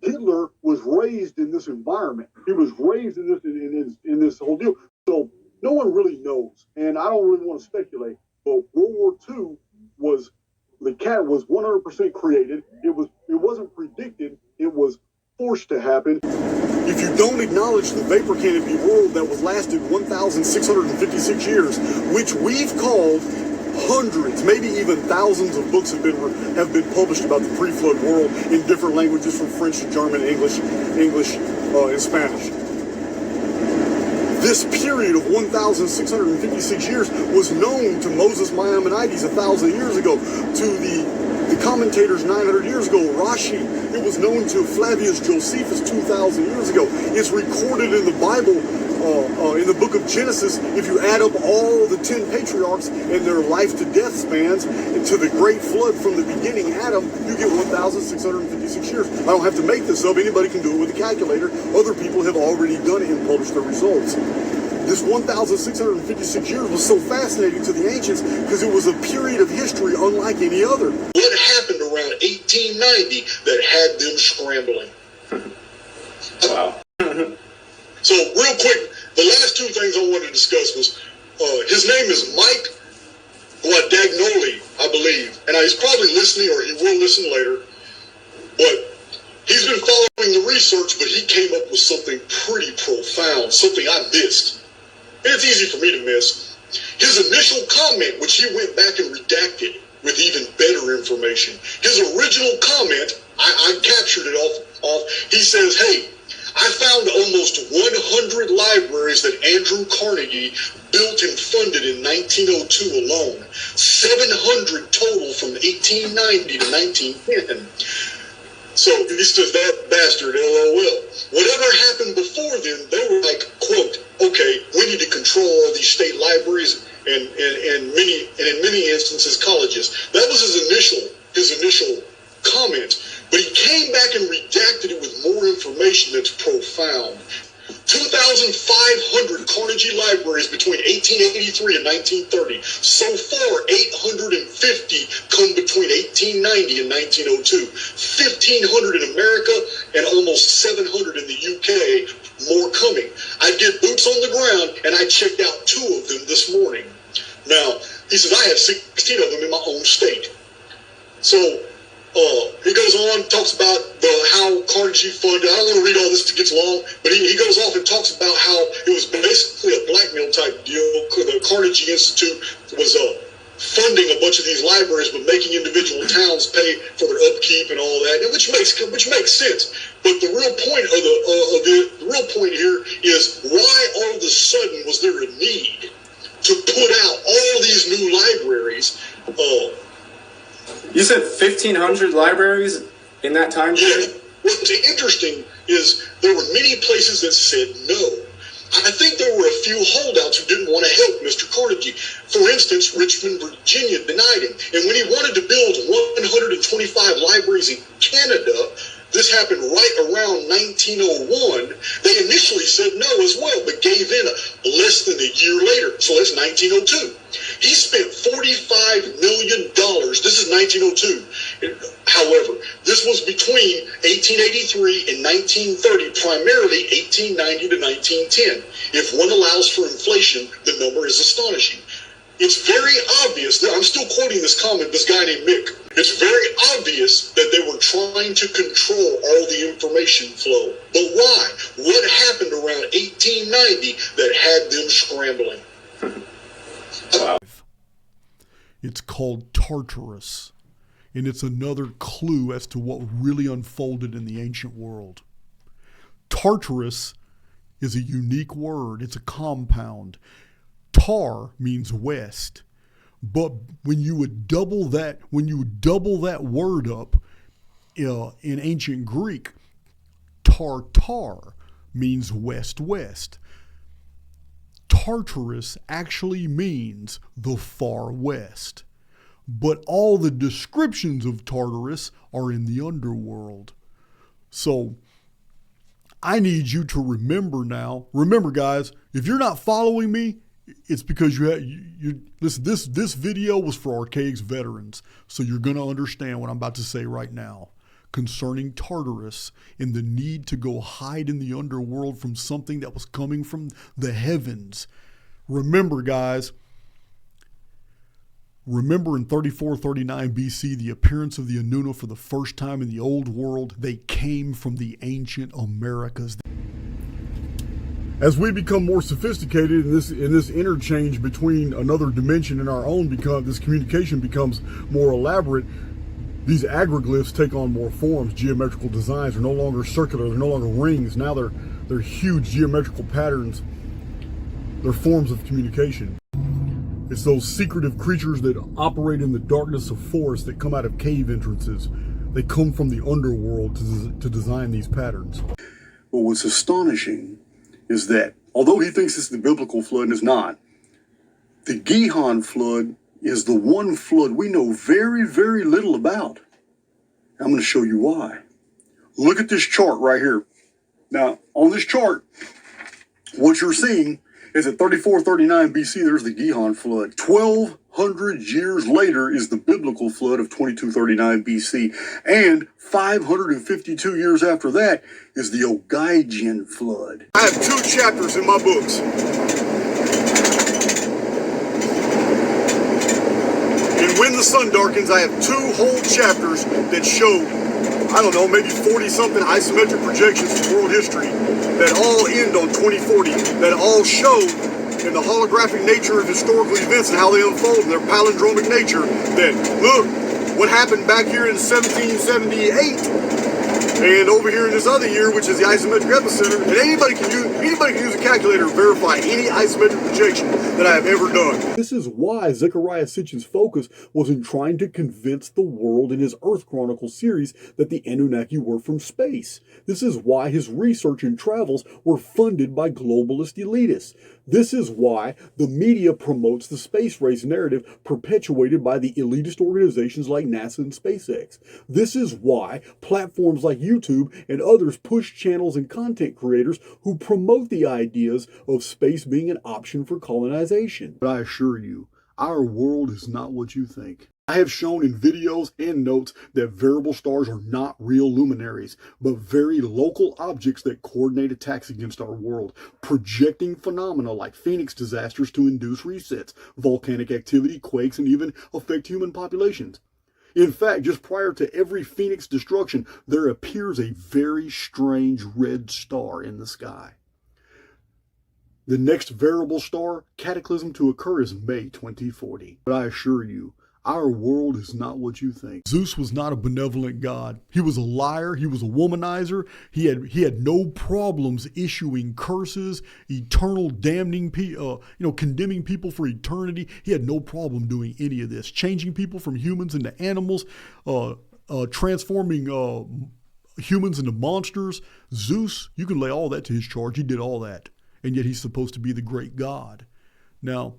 Hitler was raised in this environment. He was raised in this whole deal. So no one really knows, and I don't really want to speculate. But World War II was 100% created. It wasn't predicted. It was forced to happen. If you don't acknowledge the vapor canopy world that was lasted 1,656 years, which we've called hundreds, maybe even thousands of books have been published about the pre-flood world in different languages, from French to German, English, and Spanish. This period of 1,656 years was known to Moses Maimonides 1,000 years ago, to the commentators 900 years ago, Rashi. It was known to Flavius Josephus 2,000 years ago. It's recorded in the Bible, in the book of Genesis. If you add up all the 10 patriarchs and their life to death spans to the great flood from the beginning Adam, you get 1,656 years. I don't have to make this up. Anybody can do it with a calculator. Other people have already done it and published their results. This 1,656 years was so fascinating to the ancients because it was a period of history unlike any other. What happened around 1890 that had them scrambling? Wow. So real quick, the last two things I wanted to discuss was, his name is Mike Guadagnoli, I believe. And he's probably listening, or he will listen later. But he's been following the research, but he came up with something pretty profound, something I missed. And it's easy for me to miss. His initial comment, which he went back and redacted with even better information. His original comment, I captured it off. He says, hey, I found almost 100 libraries that Andrew Carnegie built and funded in 1902 alone. 700 total from 1890 to 1910. So he says, that bastard, LOL. Whatever happened before then, they were like, quote, okay, we need to control all these state libraries and in many instances colleges. That was his initial comment. But he came back and redacted it with more information that's profound. 2,500 Carnegie libraries between 1883 and 1930. So far, 850 come between 1890 and 1902. 1,500 in America and almost 700 in the UK. More coming. I get boots on the ground, and I checked out 2 of them this morning. Now, he says, I have 16 of them in my own state. So, he goes on, talks about how Carnegie funded. I don't want to read all this, it gets long, but he goes off and talks about how it was basically a blackmail type deal. The Carnegie Institute was funding a bunch of these libraries, but making individual towns pay for their upkeep and all that, which makes sense. But the real point the real point here is, why all of a sudden was there a need to put out all these new libraries? You said 1,500 libraries in that time period? Yeah. What's interesting is there were many places that said no. I think there were a few holdouts who didn't want to help Mr. Carnegie. For instance, Richmond, Virginia denied him. And when he wanted to build 125 libraries in Canada, this happened right around 1901. They initially said no as well, but gave in less than a year later. So that's 1902. He spent $45 million. This is 1902. However, this was between 1883 and 1930, primarily 1890 to 1910. If one allows for inflation, the number is astonishing. It's very obvious that I'm still quoting this comment, this guy named Mick. It's very obvious that they were trying to control all the information flow. But why? What happened around 1890 that had them scrambling? Wow. It's called Tartarus, and it's another clue as to what really unfolded in the ancient world. Tartarus is a unique word. It's a compound. Tar means west, but when you would double that word up in ancient Greek, tartar means west-west. Tartarus actually means the far west, but all the descriptions of Tartarus are in the underworld. So I need you to remember now. Remember, guys, if you're not following me, it's because this video was for Archaix veterans, so you're going to understand what I'm about to say right now concerning Tartarus and the need to go hide in the underworld from something that was coming from the heavens. Remember, guys, remember in 3439 BC, the appearance of the Anuna for the first time in the old world. They came from the ancient Americas. As we become more sophisticated in this interchange between another dimension and our own, this communication becomes more elaborate. These agroglyphs take on more forms. Geometrical designs are no longer circular. They're no longer rings. Now they're huge geometrical patterns. They're forms of communication. It's those secretive creatures that operate in the darkness of forests that come out of cave entrances. They come from the underworld to design these patterns. Well, what's astonishing is that, although he thinks it's the biblical flood and it's not, the Gihon flood is the one flood we know very, very little about. I'm going to show you why. Look at this chart right here. Now, on this chart, what you're seeing is at 3439 BC, there's the Gihon flood. 1,200 years later is the biblical flood of 2239 BC. And 552 years after that is the Ogygian flood. I have 2 chapters in my books. In When the Sun Darkens, I have 2 whole chapters that show, I don't know, maybe 40-something isometric projections from world history that all end on 2040, that all show in the holographic nature of historical events and how they unfold in their palindromic nature that, look, what happened back here in 1778 and over here in this other year, which is the isometric epicenter, and anybody can use a calculator to verify any isometric projection that I have ever done. This is why Zechariah Sitchin's focus was in trying to convince the world in his Earth Chronicle series that the Anunnaki were from space. This is why his research and travels were funded by globalist elitists. This is why the media promotes the space race narrative perpetuated by the elitist organizations like NASA and SpaceX. This is why platforms like YouTube and others push channels and content creators who promote the ideas of space being an option for colonization. But I assure you, our world is not what you think. I have shown in videos and notes that variable stars are not real luminaries, but very local objects that coordinate attacks against our world, projecting phenomena like Phoenix disasters to induce resets, volcanic activity, quakes, and even affect human populations. In fact, just prior to every Phoenix destruction, there appears a very strange red star in the sky. The next variable star cataclysm to occur is May 2040. But I assure you, our world is not what you think. Zeus was not a benevolent god. He was a liar. He was a womanizer. He had no problems issuing curses, eternal damning condemning people for eternity. He had no problem doing any of this, changing people from humans into animals, transforming humans into monsters. Zeus, you can lay all that to his charge. He did all that, and yet he's supposed to be the great god. Now,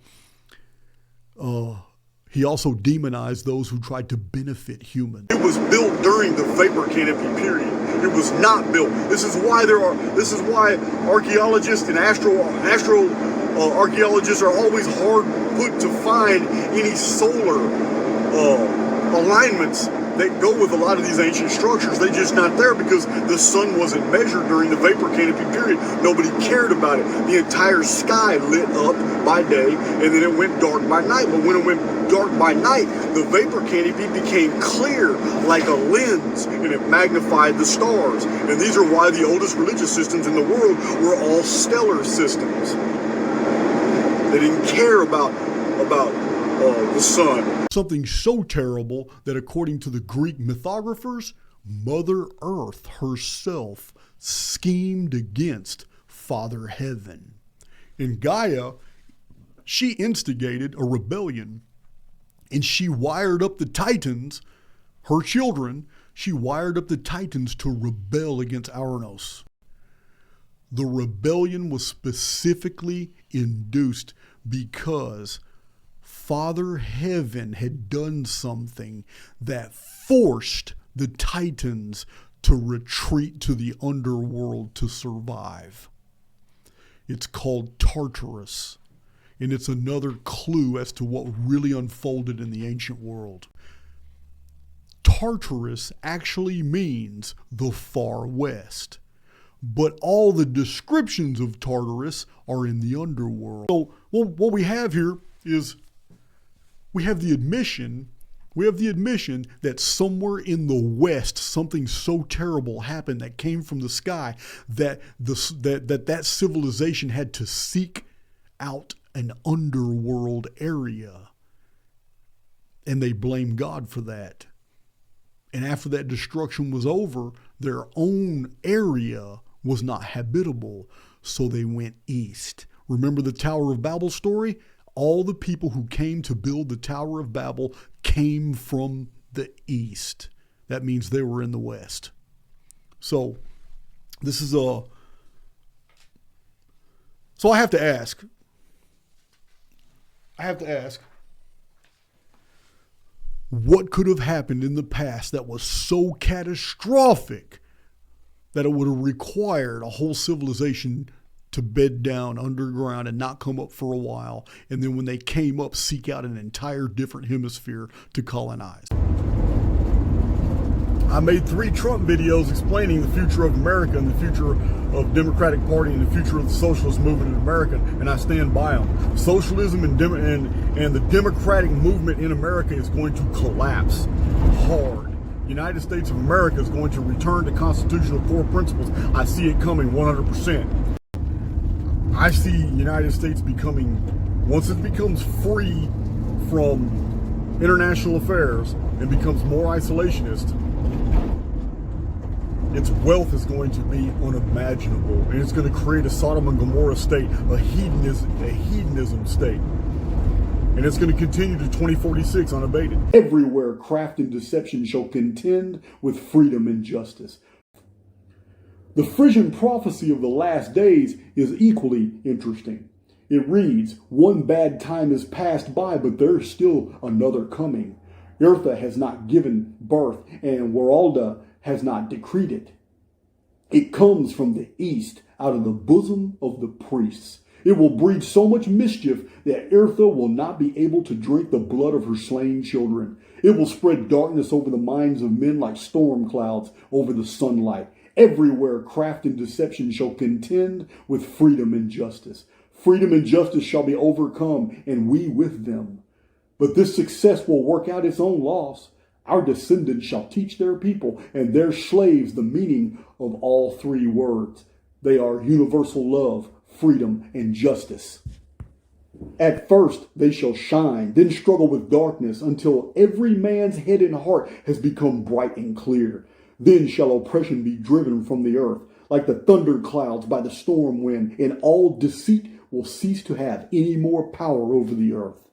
he also demonized those who tried to benefit humans. It was built during the vapor canopy period. It was not built. This is why archaeologists and archaeologists are always hard put to find any solar alignments that go with a lot of these ancient structures. They're just not there because the sun wasn't measured during the vapor canopy period. Nobody cared about it. The entire sky lit up by day and then it went dark by night. But when it went dark by night, the vapor canopy became clear like a lens and it magnified the stars. And these are why the oldest religious systems in the world were all stellar systems. They didn't care about the sun. Something so terrible that according to the Greek mythographers, Mother Earth herself schemed against Father Heaven. And Gaia, she instigated a rebellion and she wired up the Titans, her children, she wired up the Titans to rebel against Uranus. The rebellion was specifically induced because Father Heaven had done something that forced the Titans to retreat to the underworld to survive. It's called Tartarus, and it's another clue as to what really unfolded in the ancient world. Tartarus actually means the far west, but all the descriptions of Tartarus are in the underworld. So what we have here is we have the admission that somewhere in the West, something so terrible happened that came from the sky that that civilization had to seek out an underworld area. And they blame God for that. And after that destruction was over, their own area was not habitable, so they went east. Remember the Tower of Babel story? All the people who came to build the Tower of Babel came from the east. That means they were in the west. So this is so I have to ask, what could have happened in the past that was so catastrophic that it would have required a whole civilization to bed down underground and not come up for a while, and then when they came up, seek out an entire different hemisphere to colonize. I made 3 Trump videos explaining the future of America and the future of Democratic Party and the future of the socialist movement in America, and I stand by them. Socialism and the democratic movement in America is going to collapse hard. United States of America is going to return to constitutional core principles. I see it coming 100%. I see United States becoming, once it becomes free from international affairs and becomes more isolationist, its wealth is going to be unimaginable, and it's going to create a Sodom and Gomorrah state, a hedonism state. And it's going to continue to 2046 unabated. Everywhere craft and deception shall contend with freedom and justice. The Frisian prophecy of the last days is equally interesting. It reads, "One bad time is passed by, but there's still another coming. Eartha has not given birth, and Waralda has not decreed it. It comes from the east, out of the bosom of the priests. It will breed so much mischief that Eartha will not be able to drink the blood of her slain children. It will spread darkness over the minds of men like storm clouds over the sunlight. Everywhere craft and deception shall contend with freedom and justice. Freedom and justice shall be overcome, and we with them. But this success will work out its own loss. Our descendants shall teach their people and their slaves the meaning of all three words. They are universal love, freedom, and justice. At first they shall shine, then struggle with darkness until every man's head and heart has become bright and clear. Then shall oppression be driven from the earth, like the thunder clouds by the storm wind, and all deceit will cease to have any more power over the earth."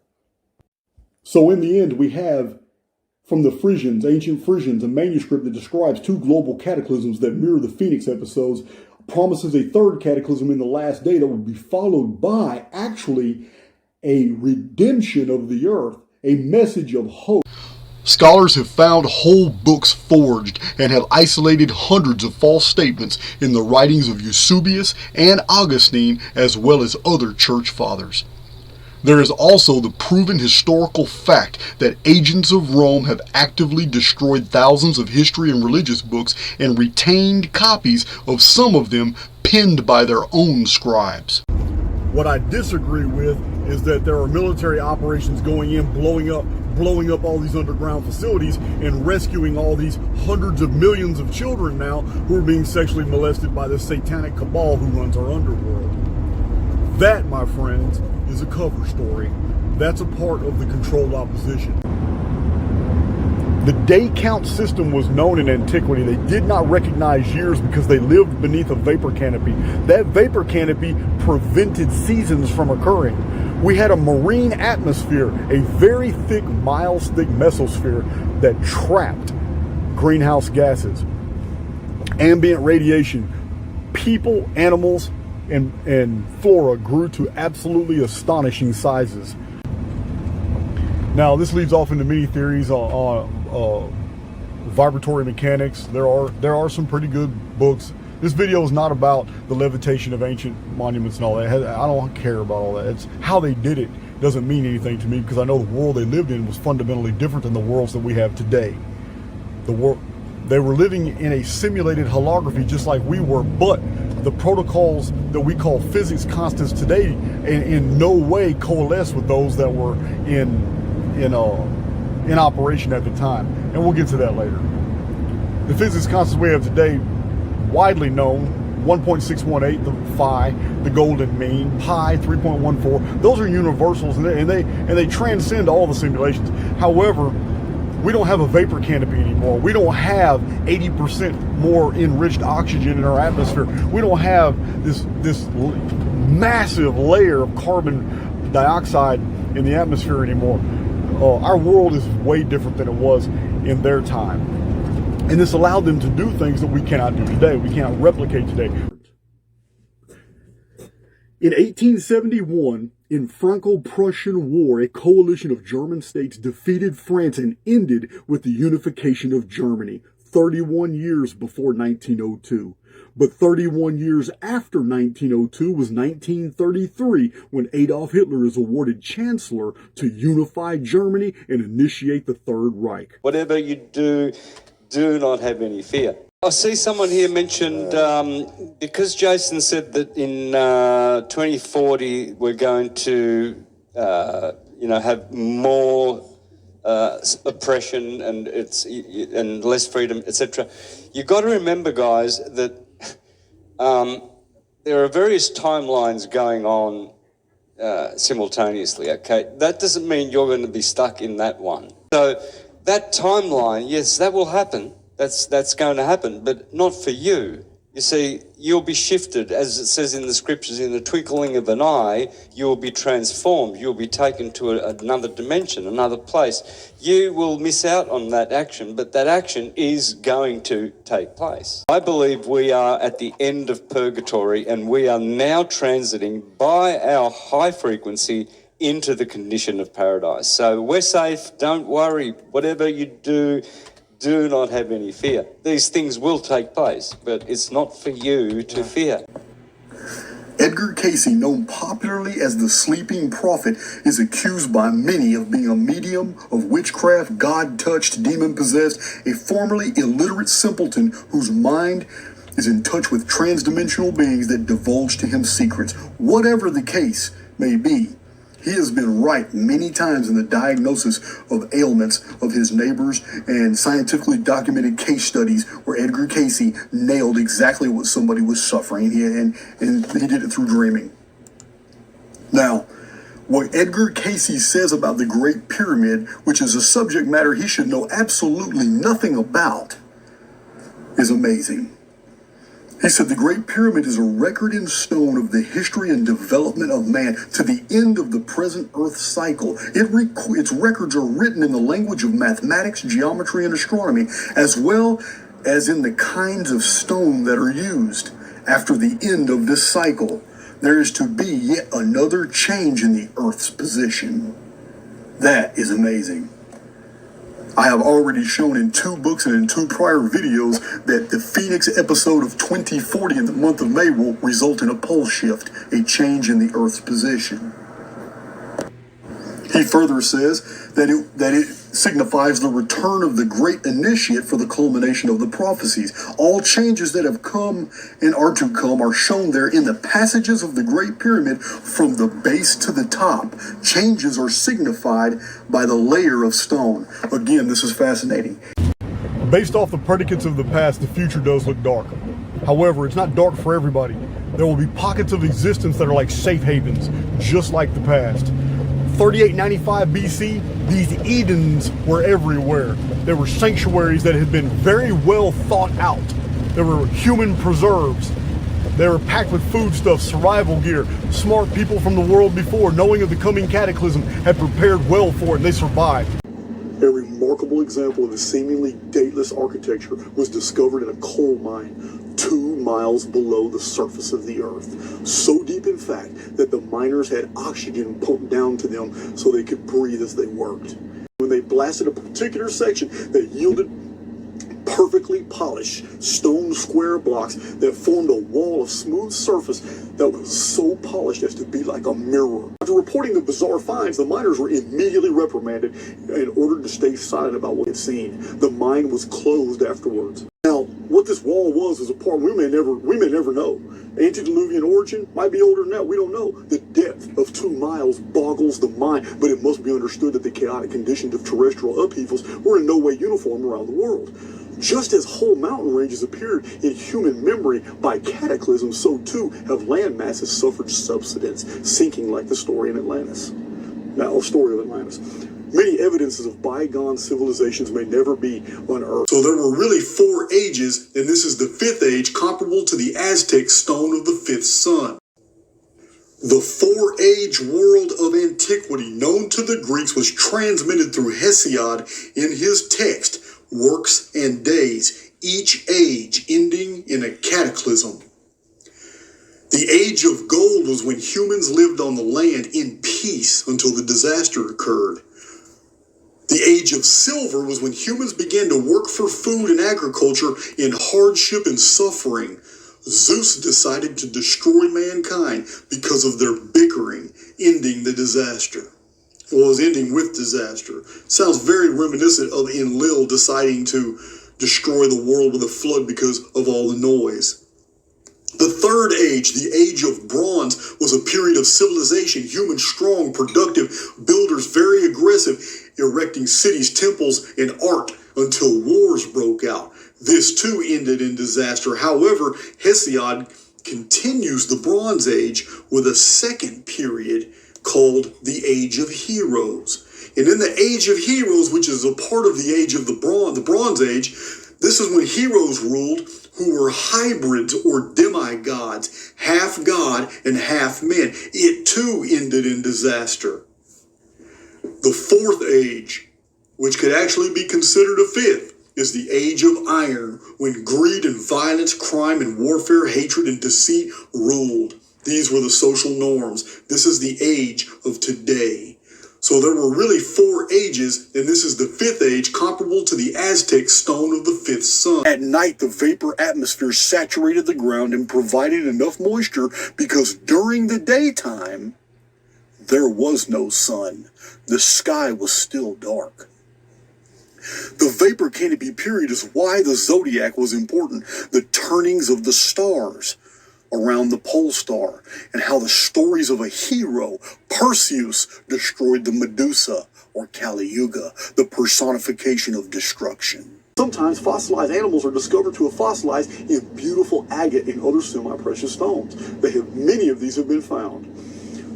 So in the end, we have from the Frisians, ancient Frisians, a manuscript that describes two global cataclysms that mirror the Phoenix episodes, promises a third cataclysm in the last day that will be followed by actually a redemption of the earth, a message of hope. Scholars have found whole books forged and have isolated hundreds of false statements in the writings of Eusebius and Augustine, as well as other church fathers. There is also the proven historical fact that agents of Rome have actively destroyed thousands of history and religious books and retained copies of some of them penned by their own scribes. What I disagree with is that there are military operations going in, blowing up all these underground facilities and rescuing all these hundreds of millions of children now who are being sexually molested by the satanic cabal who runs our underworld. That, my friends, is a cover story. That's a part of the controlled opposition. The day count system was known in antiquity. They did not recognize years because they lived beneath a vapor canopy. That vapor canopy prevented seasons from occurring. We had a marine atmosphere, a very thick, miles thick mesosphere that trapped greenhouse gases, ambient radiation. People, animals, and flora grew to absolutely astonishing sizes. Now, this leads off into many theories on vibratory mechanics. There are some pretty good books. This video is not about the levitation of ancient monuments and all that. I don't care about all that. It's how they did it doesn't mean anything to me, because I know the world they lived in was fundamentally different than the worlds that we have today. They were living in a simulated holography just like we were, but the protocols that we call physics constants today in no way coalesce with those that were in operation at the time. And we'll get to that later. The physics constants we have today, widely known, 1.618, the phi, the golden mean, pi, 3.14. Those are universals, and they transcend all the simulations. However, we don't have a vapor canopy anymore. We don't have 80% more enriched oxygen in our atmosphere. We don't have this massive layer of carbon dioxide in the atmosphere anymore. Our world is way different than it was in their time. And this allowed them to do things that we cannot do today. We cannot replicate today. In 1871, in Franco-Prussian War, a coalition of German states defeated France and ended with the unification of Germany 31 years before 1902. But 31 years after 1902 was 1933, when Adolf Hitler is awarded Chancellor to unify Germany and initiate the Third Reich. Whatever you do, do not have any fear. I see someone here mentioned, because Jason said that in 2040 we're going to, have more oppression and less freedom, etc. You've got to remember, guys, that there are various timelines going on simultaneously. Okay, that doesn't mean you're going to be stuck in that one. So that timeline, yes, that will happen. That's going to happen, but not for you. You see, you'll be shifted, as it says in the scriptures, in the twinkling of an eye, you'll be transformed. You'll be taken to another dimension, another place. You will miss out on that action, but that action is going to take place. I believe we are at the end of purgatory, and we are now transiting by our high frequency into the condition of paradise. So we're safe. Don't worry. Whatever you do not have any fear. These things will take place, but it's not for you to fear. Edgar Cayce, known popularly as the Sleeping Prophet, is accused by many of being a medium of witchcraft, God-touched, demon-possessed, a formerly illiterate simpleton whose mind is in touch with transdimensional beings that divulge to him secrets. Whatever the case may be, he has been right many times in the diagnosis of ailments of his neighbors and scientifically documented case studies where Edgar Cayce nailed exactly what somebody was suffering, and he did it through dreaming. Now, what Edgar Cayce says about the Great Pyramid, which is a subject matter he should know absolutely nothing about, is amazing. He said the Great Pyramid is a record in stone of the history and development of man to the end of the present Earth cycle. Its records are written in the language of mathematics, geometry, and astronomy, as well as in the kinds of stone that are used. After the end of this cycle, there is to be yet another change in the Earth's position. That is amazing. I have already shown in 2 books and in 2 prior videos that the Phoenix episode of 2040 in the month of May will result in a pole shift, a change in the Earth's position. He further says that it signifies the return of the great initiate for the culmination of the prophecies. All changes that have come and are to come are shown there in the passages of the Great Pyramid from the base to the top. Changes are signified by the layer of stone. Again, this is fascinating. Based off the predicates of the past, the future does look dark. However, it's not dark for everybody. There will be pockets of existence that are like safe havens, just like the past. 3895 BC, these Edens were everywhere. There were sanctuaries that had been very well thought out. There were human preserves. They were packed with foodstuffs, survival gear. Smart people from the world before, knowing of the coming cataclysm, had prepared well for it, and they survived. A remarkable example of the seemingly dateless architecture was discovered in a coal mine 2 miles below the surface of the earth. So deep, in fact, that the miners had oxygen pumped down to them so they could breathe as they worked. When they blasted a particular section, they yielded perfectly polished stone square blocks that formed a wall of smooth surface that was so polished as to be like a mirror. After reporting the bizarre finds, the miners were immediately reprimanded and ordered to stay silent about what they had seen. The mine was closed afterwards. Now, what this wall was a part we may never know. Antediluvian origin might be older than that, we don't know. The depth of 2 miles boggles the mind, but it must be understood that the chaotic conditions of terrestrial upheavals were in no way uniform around the world. Just as whole mountain ranges appeared in human memory by cataclysm, so too have land masses suffered subsidence, sinking like the story in Atlantis. Now, story of Atlantis. Many evidences of bygone civilizations may never be unearthed. So there were really 4 ages, and this is the 5th age, comparable to the Aztec stone of the 5th sun. The 4-age world of antiquity known to the Greeks was transmitted through Hesiod in his text, Works and Days, each age ending in a cataclysm. The age of gold was when humans lived on the land in peace until the disaster occurred. The age of silver was when humans began to work for food and agriculture in hardship and suffering. Zeus decided to destroy mankind because of their bickering, ending the disaster. Well, it was ending with disaster. Sounds very reminiscent of Enlil deciding to destroy the world with a flood because of all the noise. The 3rd age, the age of bronze, was a period of civilization, humans strong, productive, builders very aggressive, erecting cities, temples, and art until wars broke out. This too ended in disaster. However, Hesiod continues the Bronze Age with a 2nd period called the Age of Heroes. And in the Age of Heroes, which is a part of the Age of the Bronze Age, This is when heroes ruled who were hybrids or demigods, half god and half men. It too ended in disaster. The fourth age, which could actually be considered a fifth, is the age of iron, when greed and violence, crime and warfare, hatred and deceit ruled. These were the social norms. This is the age of today. So there were really 4 ages, and this is the 5th age, comparable to the Aztec stone of the 5th sun. At night, the vapor atmosphere saturated the ground and provided enough moisture because during the daytime, there was no sun. The sky was still dark. The vapor canopy period is why the zodiac was important. The turnings of the stars around the pole star, and how the stories of a hero, Perseus, destroyed the Medusa, or Kali Yuga, the personification of destruction. Sometimes fossilized animals are discovered to have fossilized in beautiful agate and other semi-precious stones. Many of these have been found.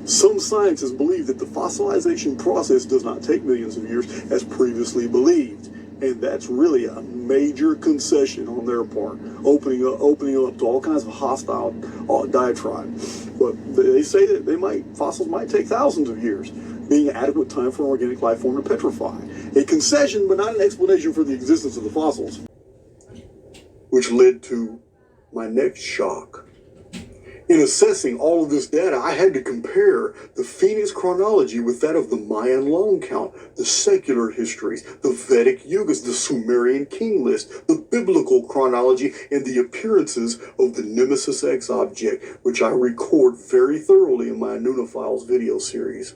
Some scientists believe that the fossilization process does not take millions of years as previously believed. And that's really a major concession on their part, opening up to all kinds of hostile diatribe. But they say that fossils might take thousands of years, being adequate time for an organic life form to petrify. A concession, but not an explanation for the existence of the fossils. Which led to my next shock. In assessing all of this data, I had to compare the Phoenix chronology with that of the Mayan long count, the secular histories, the Vedic Yugas, the Sumerian king list, the biblical chronology, and the appearances of the Nemesis X object, which I record very thoroughly in my Anunophiles video series.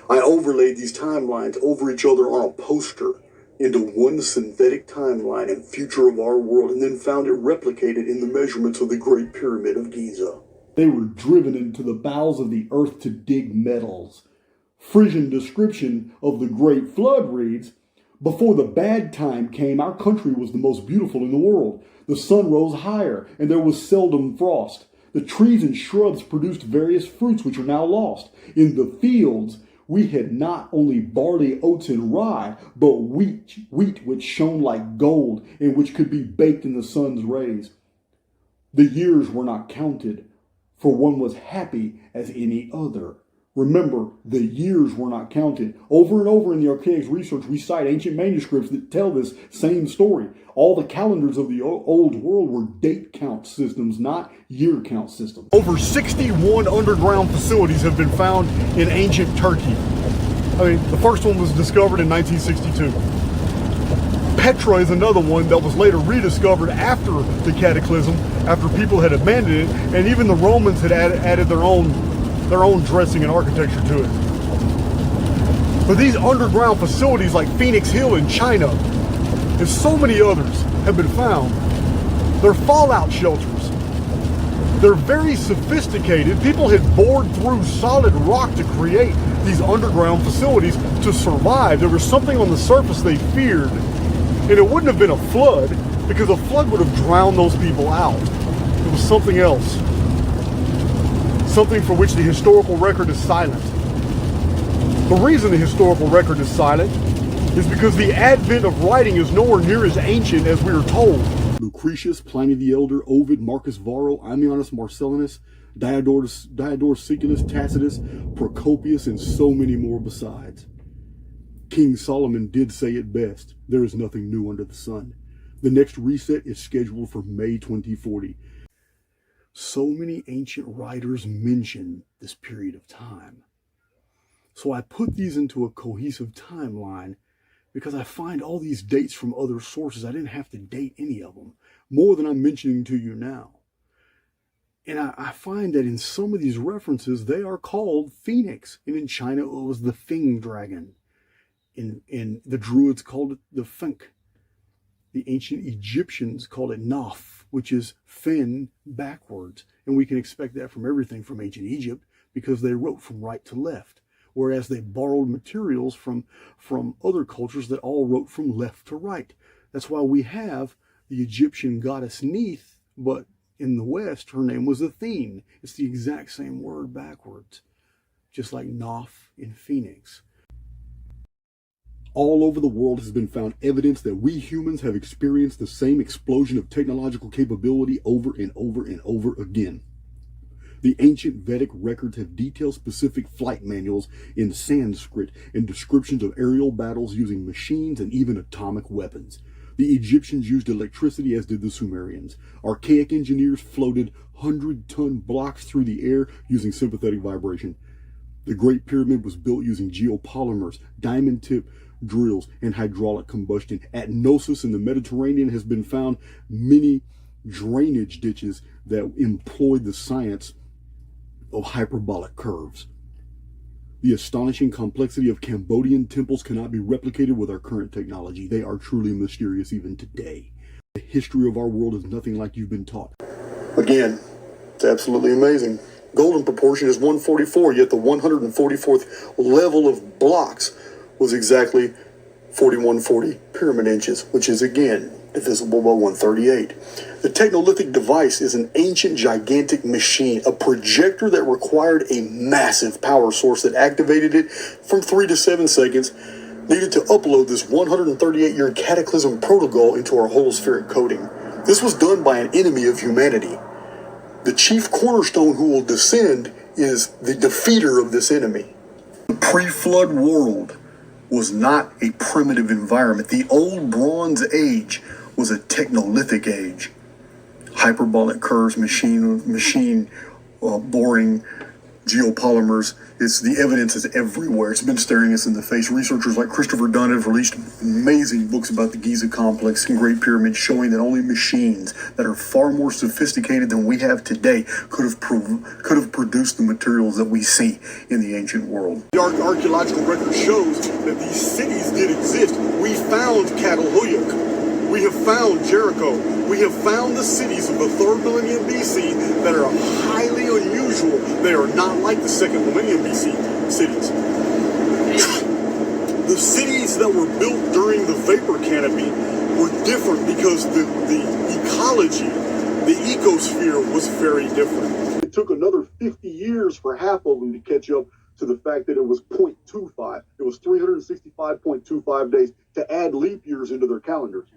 I overlaid these timelines over each other on a poster into one synthetic timeline and future of our world, and then found it replicated in the measurements of the Great Pyramid of Giza. They were driven into the bowels of the earth to dig metals. Frisian description of the Great Flood reads, "Before the bad time came, our country was the most beautiful in the world. The sun rose higher, and there was seldom frost. The trees and shrubs produced various fruits which are now lost. In the fields, we had not only barley, oats, and rye, but wheat which shone like gold, and which could be baked in the sun's rays. The years were not counted, for one was happy as any other." Remember, the years were not counted. Over and over in the Archaix research, we cite ancient manuscripts that tell this same story. All the calendars of the old world were date count systems, not year count systems. Over 61 underground facilities have been found in ancient Turkey. The first one was discovered in 1962. Petra is another one that was later rediscovered after the Cataclysm, after people had abandoned it, and even the Romans had added their own dressing and architecture to it. But these underground facilities like Phoenix Hill in China, and so many others have been found. They're fallout shelters. They're very sophisticated. People had bored through solid rock to create these underground facilities to survive. There was something on the surface they feared. And it wouldn't have been a flood, because a flood would have drowned those people out. It was something else. Something for which the historical record is silent. The reason the historical record is silent is because the advent of writing is nowhere near as ancient as we are told. Lucretius, Pliny the Elder, Ovid, Marcus Varro, Ammianus Marcellinus, Diodorus Siculus, Tacitus, Procopius, and so many more besides. King Solomon did say it best: there is nothing new under the sun. The next reset is scheduled for May 2040. So many ancient writers mention this period of time. So I put these into a cohesive timeline because I find all these dates from other sources. I didn't have to date any of them, more than I'm mentioning to you now. And I find that in some of these references, they are called Phoenix. And in China, it was the Feng dragon. In the Druids called it the Fenk. The ancient Egyptians called it Naf, which is Fen backwards. And we can expect that from everything from ancient Egypt, because they wrote from right to left. Whereas they borrowed materials from other cultures that all wrote from left to right. That's why we have the Egyptian goddess Neith, but in the West, her name was Athene. It's the exact same word backwards, just like Naf in Phoenix. All over the world has been found evidence that we humans have experienced the same explosion of technological capability over and over and over again. The ancient Vedic records have detail-specific flight manuals in Sanskrit and descriptions of aerial battles using machines and even atomic weapons. The Egyptians used electricity, as did the Sumerians. Archaic engineers floated 100-ton blocks through the air using sympathetic vibration. The Great Pyramid was built using geopolymers, diamond-tip drills, and hydraulic combustion. At Knossos in the Mediterranean has been found many drainage ditches that employed the science of hyperbolic curves. The astonishing complexity of Cambodian temples cannot be replicated with our current technology. They are truly mysterious even today. The history of our world is nothing like you've been taught. Again, it's absolutely amazing. Golden proportion is 144, yet the 144th level of blocks was exactly 4140 pyramid inches, which is again divisible by 138. The technolithic device is an ancient gigantic machine, a projector that required a massive power source that activated it from 3 to 7 seconds, needed to upload this 138-year Cataclysm protocol into our holospheric coding. This was done by an enemy of humanity. The chief cornerstone who will descend is the defeater of this enemy. The pre-flood world was not a primitive environment. The old Bronze Age was a technolithic age. Hyperbolic curves, machine boring, geopolymers. The evidence is everywhere. It's been staring us in the face. Researchers like Christopher Dunn have released amazing books about the Giza complex and Great Pyramid, showing that only machines that are far more sophisticated than we have today could have produced the materials that we see in the ancient world. The archaeological record shows that these cities did exist. We found Catalhoyuk. We have found Jericho. We have found the cities of the 3rd millennium BC that are highly unusual. They are not like the 2nd millennium BC cities. The cities that were built during the vapor canopy were different because the ecology, the ecosphere was very different. It took another 50 years for half of them to catch up to the fact that it was 0.25. It was 365.25 days to add leap years into their calendars.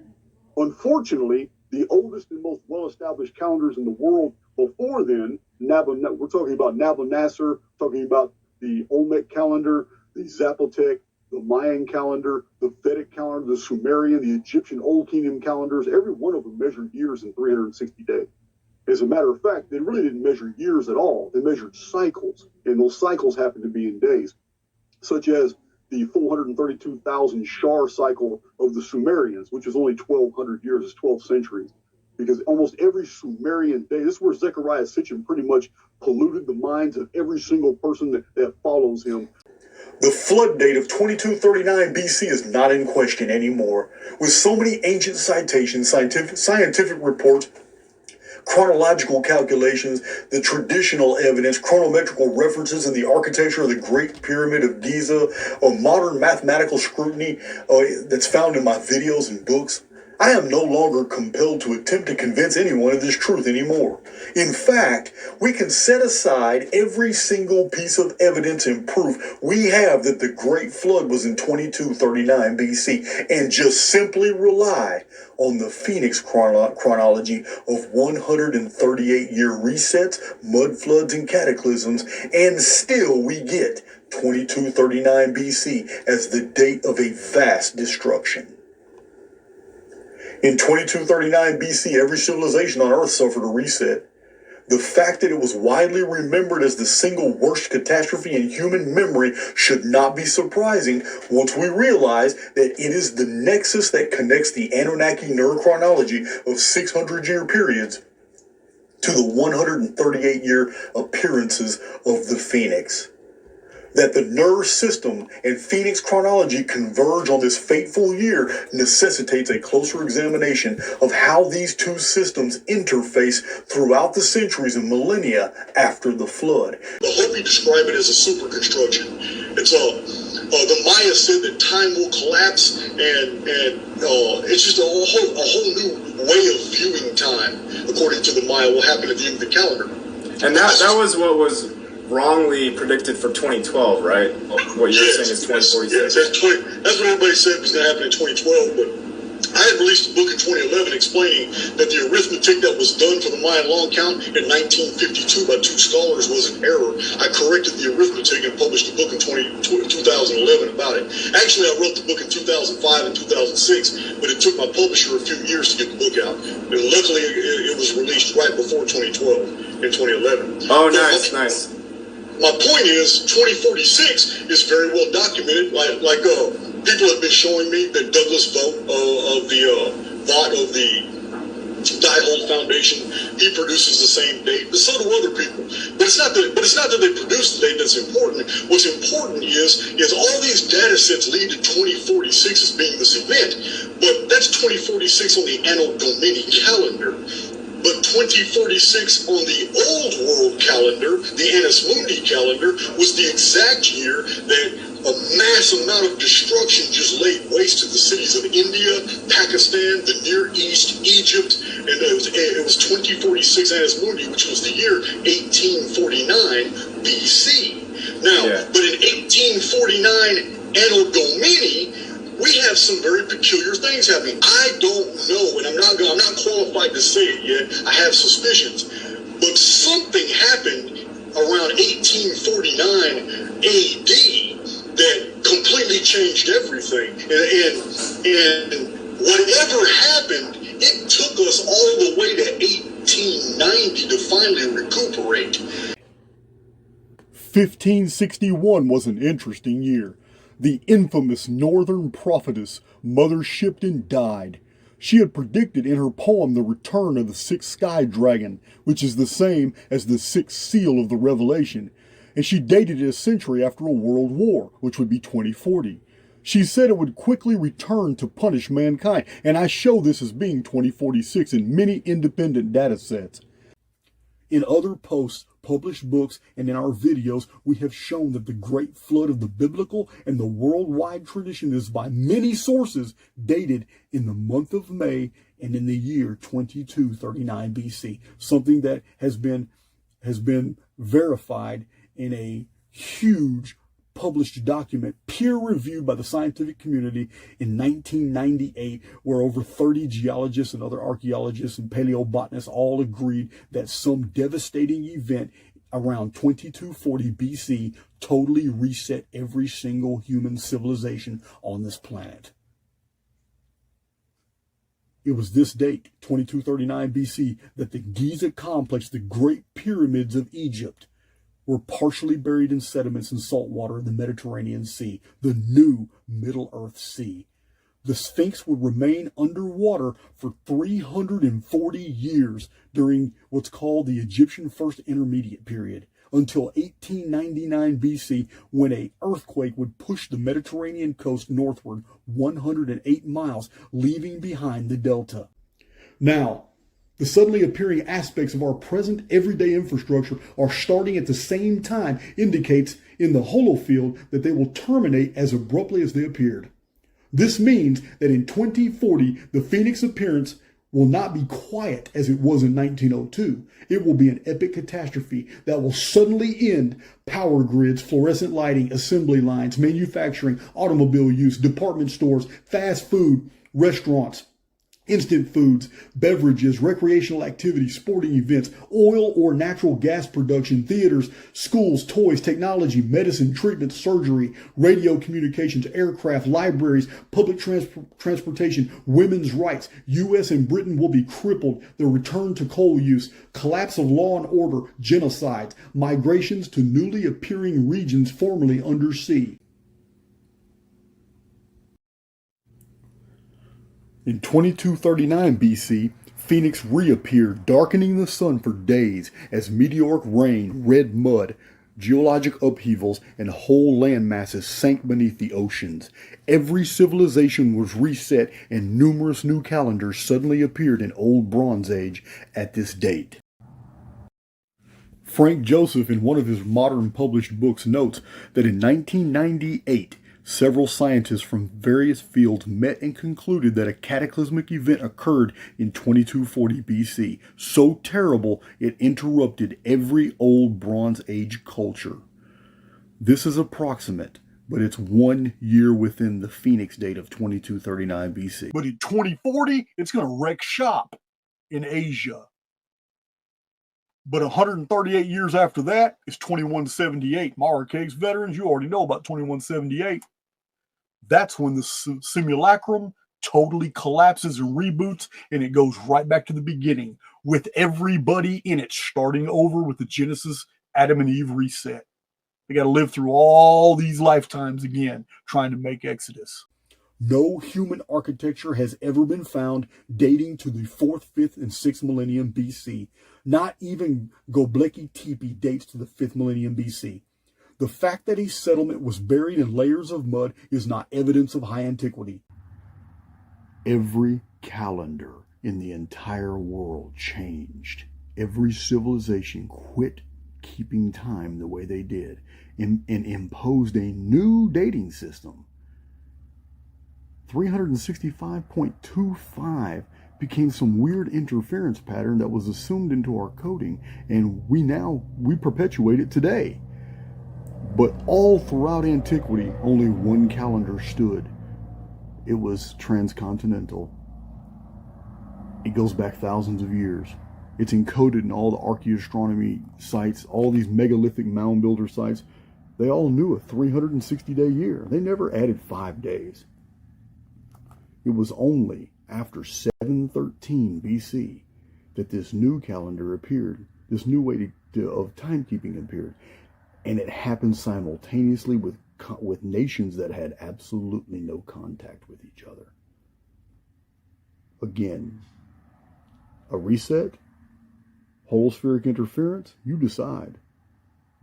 Unfortunately, the oldest and most well-established calendars in the world before then, we're talking about Nabonidus, talking about the Olmec calendar, the Zapotec, the Mayan calendar, the Vedic calendar, the Sumerian, the Egyptian Old Kingdom calendars. Every one of them measured years in 360 days. As a matter of fact, they really didn't measure years at all. They measured cycles, and those cycles happened to be in days, such as the 432,000 Shar cycle of the Sumerians, which is only 1,200 years, it's 12 centuries. Because almost every Sumerian day, this is where Zechariah Sitchin pretty much polluted the minds of every single person that follows him. The flood date of 2239 BC is not in question anymore. With so many ancient citations, scientific reports, chronological calculations, the traditional evidence, chronometrical references in the architecture of the Great Pyramid of Giza, modern mathematical scrutiny that's found in my videos and books, I am no longer compelled to attempt to convince anyone of this truth anymore. In fact, we can set aside every single piece of evidence and proof we have that the Great Flood was in 2239 BC and just simply rely on the Phoenix chronology of 138-year resets, mud floods, and cataclysms, and still we get 2239 BC as the date of a vast destruction. In 2239 BC, every civilization on Earth suffered a reset. The fact that it was widely remembered as the single worst catastrophe in human memory should not be surprising once we realize that it is the nexus that connects the Anunnaki neurochronology of 600-year periods to the 138-year appearances of the Phoenix. That the nerve system and Phoenix chronology converge on this fateful year necessitates a closer examination of how these two systems interface throughout the centuries and millennia after the flood. The Hopi describe it as a super construction. It's the Maya said that time will collapse, and it's just a whole new way of viewing time, according to the Maya, will happen at the end of the calendar. And that was what was wrongly predicted for 2012, right? What you're saying is 2046. Yes, that's what everybody said was going to happen in 2012, but I had released a book in 2011 explaining that the arithmetic that was done for the Mayan long count in 1952 by two scholars was an error. I corrected the arithmetic and published a book in 2011 about it. Actually, I wrote the book in 2005 and 2006, but it took my publisher a few years to get the book out. And luckily, it was released right before 2012 in 2011. Oh, nice, nice. My point is, 2046 is very well documented. People have been showing me that Douglas Vogt of the Diehold Foundation, he produces the same date, but so do other people. But it's not that they produce the date that's important. What's important is all these data sets lead to 2046 as being this event, but that's 2046 on the Anno Domini calendar. But 2046 on the old world calendar, the Annus Mundi calendar, was the exact year that a mass amount of destruction just laid waste to the cities of India, Pakistan, the Near East, Egypt, and it was 2046 Annus Mundi, which was the year 1849 BC. Now, but in 1849 Anno Domini, we have some very peculiar things happening. I don't know, and I'm not qualified to say it yet. I have suspicions, but something happened around 1849 AD that completely changed everything. And whatever happened, it took us all the way to 1890 to finally recuperate. 1561 was an interesting year. The infamous Northern Prophetess, Mother Shipton, died. She had predicted in her poem the return of the sixth sky dragon, which is the same as the sixth seal of the Revelation, and she dated it a century after a world war, which would be 2040. She said it would quickly return to punish mankind, and I show this as being 2046 in many independent data sets. In other posts, published books, and in our videos, we have shown that the Great Flood of the biblical and the worldwide tradition is by many sources dated in the month of May and in the year 2239 BC, something that has been verified in a huge published document, peer-reviewed by the scientific community in 1998, where over 30 geologists and other archaeologists and paleobotanists all agreed that some devastating event around 2240 BC totally reset every single human civilization on this planet. It was this date, 2239 BC, that the Giza complex, the Great Pyramids of Egypt, were partially buried in sediments and salt water in the Mediterranean Sea, the new Middle Earth Sea. The Sphinx would remain underwater for 340 years during what's called the Egyptian First Intermediate Period, until 1899 BC, when an earthquake would push the Mediterranean coast northward 108 miles, leaving behind the delta. Now, the suddenly appearing aspects of our present everyday infrastructure are starting at the same time indicates in the holofield that they will terminate as abruptly as they appeared. This means that in 2040, the Phoenix appearance will not be quiet as it was in 1902. It will be an epic catastrophe that will suddenly end power grids, fluorescent lighting, assembly lines, manufacturing, automobile use, department stores, fast food, restaurants, instant foods, beverages, recreational activities, sporting events, oil or natural gas production, theaters, schools, toys, technology, medicine, treatment, surgery, radio communications, aircraft, libraries, public transportation, women's rights. U.S. and Britain will be crippled. The return to coal use, collapse of law and order, genocides, migrations to newly appearing regions formerly under sea. In 2239 BC, Phoenix reappeared, darkening the sun for days as meteoric rain, red mud, geologic upheavals, and whole land masses sank beneath the oceans. Every civilization was reset, and numerous new calendars suddenly appeared in Old Bronze Age at this date. Frank Joseph, in one of his modern published books, notes that in 1998, Several scientists from various fields met and concluded that a cataclysmic event occurred in 2240 BC, so terrible it interrupted every old Bronze Age culture. This is approximate, but it's 1 year within the Phoenix date of 2239 BC. But in 2040, it's going to wreck shop in Asia. But 138 years after that is 2178. My Archaix veterans, you already know about 2178. That's when the simulacrum totally collapses and reboots, and it goes right back to the beginning with everybody in it starting over with the Genesis Adam and Eve reset. They got to live through all these lifetimes again trying to make Exodus. No human architecture has ever been found dating to the 4th, 5th, and 6th millennium BC. Not even Göbekli Tepe dates to the 5th millennium BC. The fact that a settlement was buried in layers of mud is not evidence of high antiquity. Every calendar in the entire world changed. Every civilization quit keeping time the way they did and imposed a new dating system. 365.25 became some weird interference pattern that was assumed into our coding, and we perpetuate it today. But all throughout antiquity, only one calendar stood. It was transcontinental. It goes back thousands of years. It's encoded in all the archaeoastronomy sites, all these megalithic mound builder sites. They all knew a 360-day year. They never added 5 days. It was only after 713 BC that this new calendar appeared, this new way of timekeeping appeared. And it happened simultaneously with nations that had absolutely no contact with each other. Again, a reset, holospheric interference, you decide.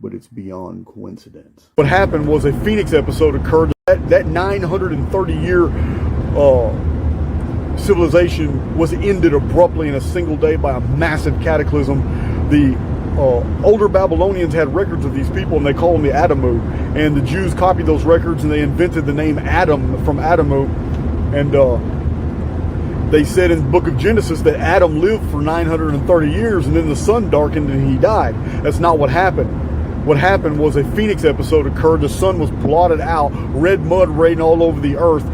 But it's beyond coincidence. What happened was a Phoenix episode occurred. That 930-year civilization was ended abruptly in a single day by a massive cataclysm. The older Babylonians had records of these people, and they called them the Adamu. And the Jews copied those records, and they invented the name Adam from Adamu. And they said in the book of Genesis that Adam lived for 930 years, and then the sun darkened and he died. That's not what happened. What happened was a Phoenix episode occurred. The sun was blotted out, red mud raining all over the earth,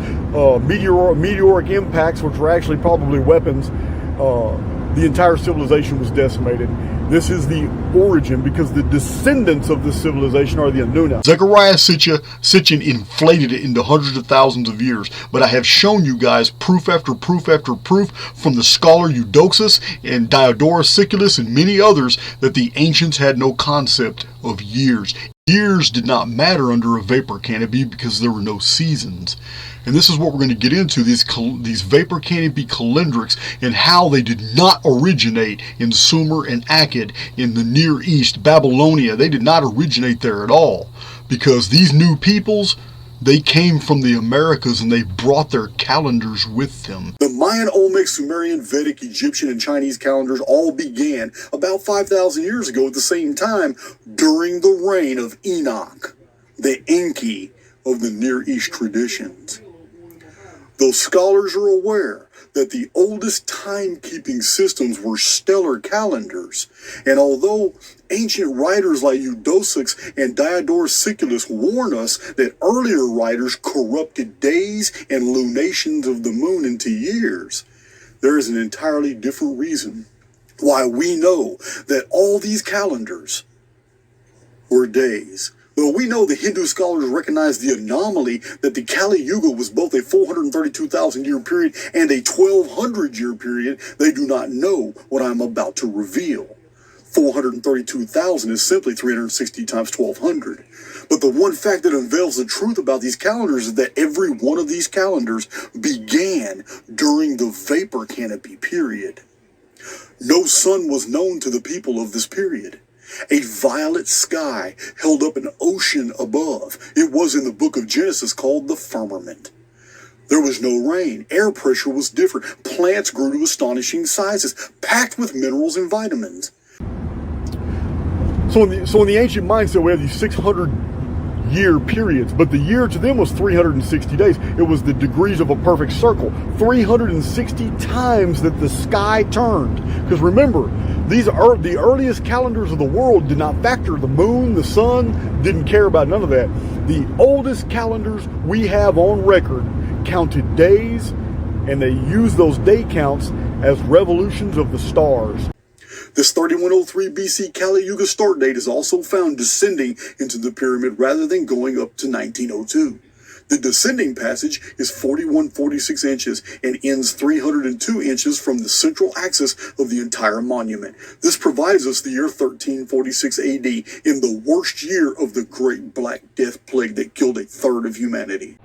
meteoric impacts, which were actually probably weapons. The entire civilization was decimated. This is the origin, because the descendants of this civilization are the Anunnaki. Zecharia Sitchin inflated it into hundreds of thousands of years, but I have shown you guys proof after proof after proof from the scholar Eudoxus and Diodorus Siculus and many others that the ancients had no concept of years. Years did not matter under a vapor canopy because there were no seasons. And this is what we're going to get into, these vapor canopy calendrics and how they did not originate in Sumer and Akkad in the Near East, Babylonia. They did not originate there at all, because these new peoples, they came from the Americas and they brought their calendars with them. The Mayan, Olmec, Sumerian, Vedic, Egyptian, and Chinese calendars all began about 5,000 years ago at the same time during the reign of Enoch, the Enki of the Near East traditions. Those scholars are aware that the oldest timekeeping systems were stellar calendars, and although ancient writers like Eudoxus and Diodorus Siculus warn us that earlier writers corrupted days and lunations of the moon into years, there is an entirely different reason why we know that all these calendars were days. Though we know the Hindu scholars recognize the anomaly that the Kali Yuga was both a 432,000-year period and a 1,200-year period, they do not know what I'm about to reveal. 432,000 is simply 360 times 1,200. But the one fact that unveils the truth about these calendars is that every one of these calendars began during the vapor canopy period. No sun was known to the people of this period. A violet sky held up an ocean above. It was in the book of Genesis called the firmament. There was no rain. Air pressure was different. Plants grew to astonishing sizes, packed with minerals and vitamins. So in the ancient mindset, we have these 600 year periods, but the year to them was 360 days. It was the degrees of a perfect circle, 360 times that the sky turned. Because remember, these are the earliest calendars of the world did not factor the moon, the sun, didn't care about none of that. The oldest calendars we have on record counted days, and they used those day counts as revolutions of the stars. This 3103 BC Kali Yuga start date is also found descending into the pyramid rather than going up to 1902. The descending passage is 4146 inches and ends 302 inches from the central axis of the entire monument. This provides us the year 1346 AD, in the worst year of the Great Black Death Plague that killed a third of humanity.